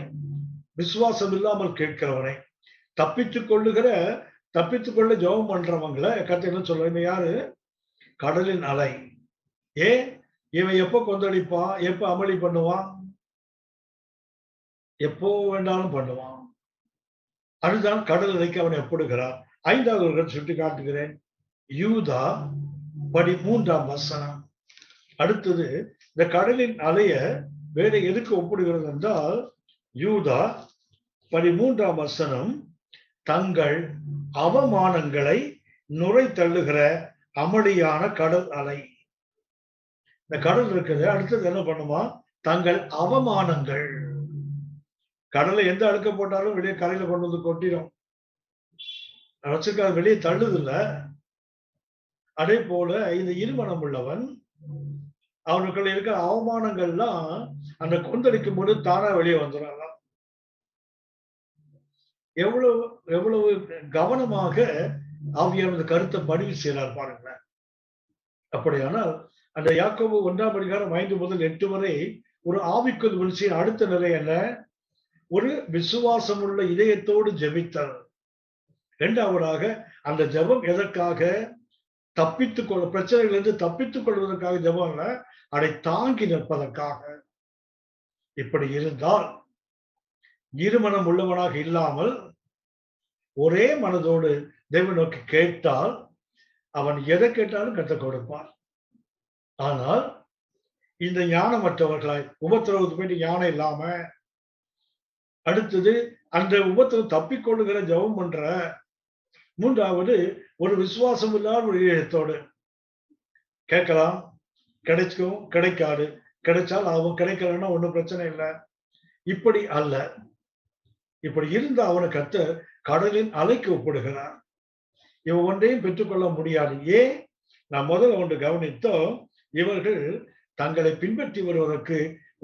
விசுவாசம் இல்லாமல் கேட்கிறவனை, தப்பித்துக் கொள்ள ஜெபம் பண்றவங்களை கர்த்தர் என்ன சொல்றாங்க, யாரு, கடலின் அலை. ஏன் இவன் எப்ப கொந்தளிப்பான், எப்ப அமளி பண்ணுவான், எப்போ வேண்டாலும் பண்ணுவான். அதுதான் கடல் அலைக்கு அவனை ஒப்பிடுகிறார். ஐந்தாவது ஒரு சுட்டி காட்டுகிறேன், யூதா 13ஆம் வசனம். அடுத்தது இந்த கடலின் அலைய வேற எதுக்கு ஒப்பிடுகிறது என்றால், யூதா 13ஆம் வசனம், தங்கள் அவமானங்களை நுரை தள்ளுகிற அமளியான கடல் அலை. இந்த கடல் இருக்குது, அடுத்தது என்ன பண்ணுமா, தங்கள் அவமானங்கள். கடலை எந்த அழுக்க போட்டாலும் வெளியே கரையில கொண்டு வந்து கொட்டிடும். வச்சிருக்க வெளியே தள்ளுது இல்ல. அதே போல இந்த இருமனம் உள்ளவன் அவனுக்குள்ள இருக்கிற அவமானங்கள்லாம் அந்த கொந்தளிக்கும் போது தானா வெளியே வந்துடும். எவ்வளவு எவ்வளவு கவனமாக ஆவியானவர் கருத்தை பதிவு செய்யறார் பாருங்களேன். அப்படியானால் அந்த யாக்கோபு 1ஆம் அதிகாரம் 5 முதல் 8 வரை ஒரு ஆவிக்குள் வீழ்ச்சியின் அடுத்த நிலை என்ன? ஒரு விசுவாசம் உள்ள இதயத்தோடு ஜெபித்தல். இரண்டாவதாக அந்த ஜெபம் எதற்காக? தப்பித்துக் கொள்ள, பிரச்சனைகளிலிருந்து தப்பித்துக் கொள்வதற்காக ஜெபம் அல்ல, அதை தாங்கி நிற்பதற்காக. இப்படி இருந்தால் இருமனம் உள்ளவனாக இல்லாமல் ஒரே மனதோடு தேவன் நோக்கி கேட்டால் அவன் எதை கேட்டாலும் கற்றுக் கொடுப்பான். ஆனால் இந்த ஞானமற்றவர்களாய் உபத்திரவத்துக்கு போயிட்டு ஞானம் இல்லாம, அடுத்தது அந்த உபத்திரவம் தப்பிக்கொள்ளுகிற ஜெபம் பண்ற, மூன்றாவது ஒரு விசுவாசம் இல்லாத ஒரு இதயத்தோடு கேட்கலாம், கிடைக்கும், கிடைக்காது, கிடைச்சால் அவன் கிடைக்கலன்னா ஒன்றும் பிரச்சனை இல்லை. இப்படி அல்ல. இப்படி இருந்த அவனை கர்த்தர் கடலின் அலைக்கு ஒப்பிடுகிறார். இவன் ஒன்றையும் பெற்றுக்கொள்ள முடியாது. ஏன்? நான் முதல்ல ஒன்று கவனித்தோம், இவர்கள் தங்களை பின்பற்றி வருவதற்கு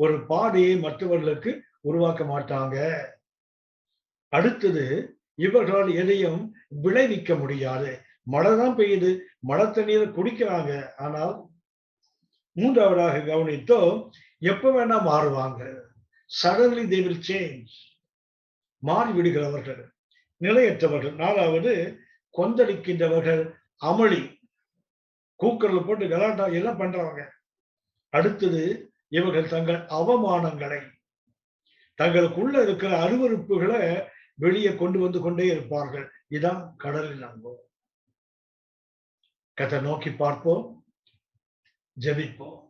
ஒரு பாதையை மற்றவர்களுக்கு உருவாக்க மாட்டாங்க. அடுத்தது இவர்களால் எதையும் விளைவிக்க முடியாது. மழை தான் பெய்யுது, மழை தண்ணீரை குடிக்கிறாங்க. ஆனால் மூன்றாவதாக கவனித்தோம், எப்ப வேணா மாறுவாங்க. Suddenly they will change. மாறி விடுகிறவர்கள், நிலையற்றவர்கள். நாலாவது கொந்தளிக்கின்றவர்கள், அமளி, கூக்கரில் போட்டு கலாட்டா எல்லாம் பண்றவங்க. அடுத்தது இவர்கள் தங்கள் அவமானங்களை, தங்களுக்குள்ள இருக்கிற அருவருப்புகளை வெளியே கொண்டு வந்து கொண்டே இருப்பார்கள். இதான் கடலின் அனுபவம். கதை நோக்கி பார்ப்போம், ஜெபிப்போம்.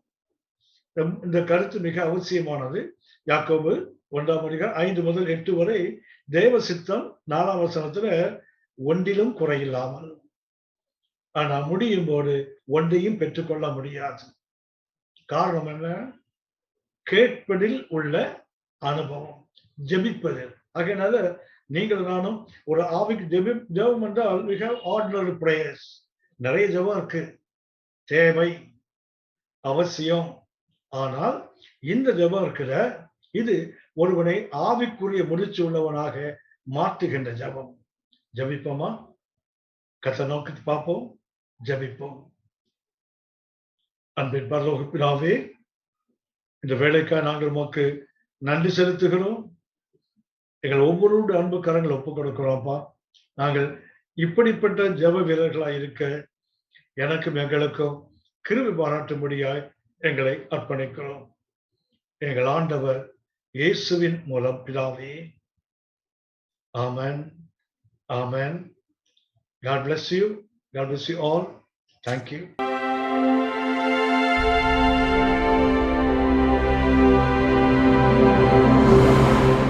இந்த கருத்து மிக அவசியமானது. யாக்கோபு 1ஆம் அதிகாரம் 5 முதல் 8 வரை தேவ சித்தம் 4ஆம் வசனத்துல ஒன்றிலும் குறையில்லாமல். ஆனா முடியும் போது ஒன்றையும் பெற்றுக்கொள்ள முடியாது. காரணம் என்ன? கேட்பதில் உள்ள அனுபவம், ஜெபிப்பதில். அதனால நீங்கள் நானும் ஒரு ஆவிக்கு ஜெபம் என்றால் மிக ஆர்டினரி பிரேயர்ஸ். நிறைய ஜெபம் இருக்கு, தேவை, அவசியம். ஆனால் இந்த ஜெபம் இருக்கிற இது ஒருவனை ஆவிக்குரிய முதிர்ச்சி உள்ளவனாக மாற்றுகின்ற ஜெபம். ஜெபிப்போமா? கர்த்தரை நோக்கி பார்ப்போம், ஜெபிப்போம். அன்பின் பரலோக பிதாவே, இந்த வேலைக்காக நாங்கள் உமக்கு நன்றி செலுத்துகிறோம். எங்கள் ஒவ்வொருடைய அன்பு கரங்களை ஒப்புக் கொடுக்கிறோம்ப்பா. நாங்கள் இப்படிப்பட்ட ஜெப வீரர்களாய் இருக்க எனக்கும் எங்களுக்கும் கிருபை பாராட்டும்படியாய் எங்களை அர்ப்பணிக்கிறோம். எங்கள் ஆண்டவர் இயேசுவின் மூலம் பிதாவே. ஆமென். ஆமென். God bless you. God bless you all. Thank you.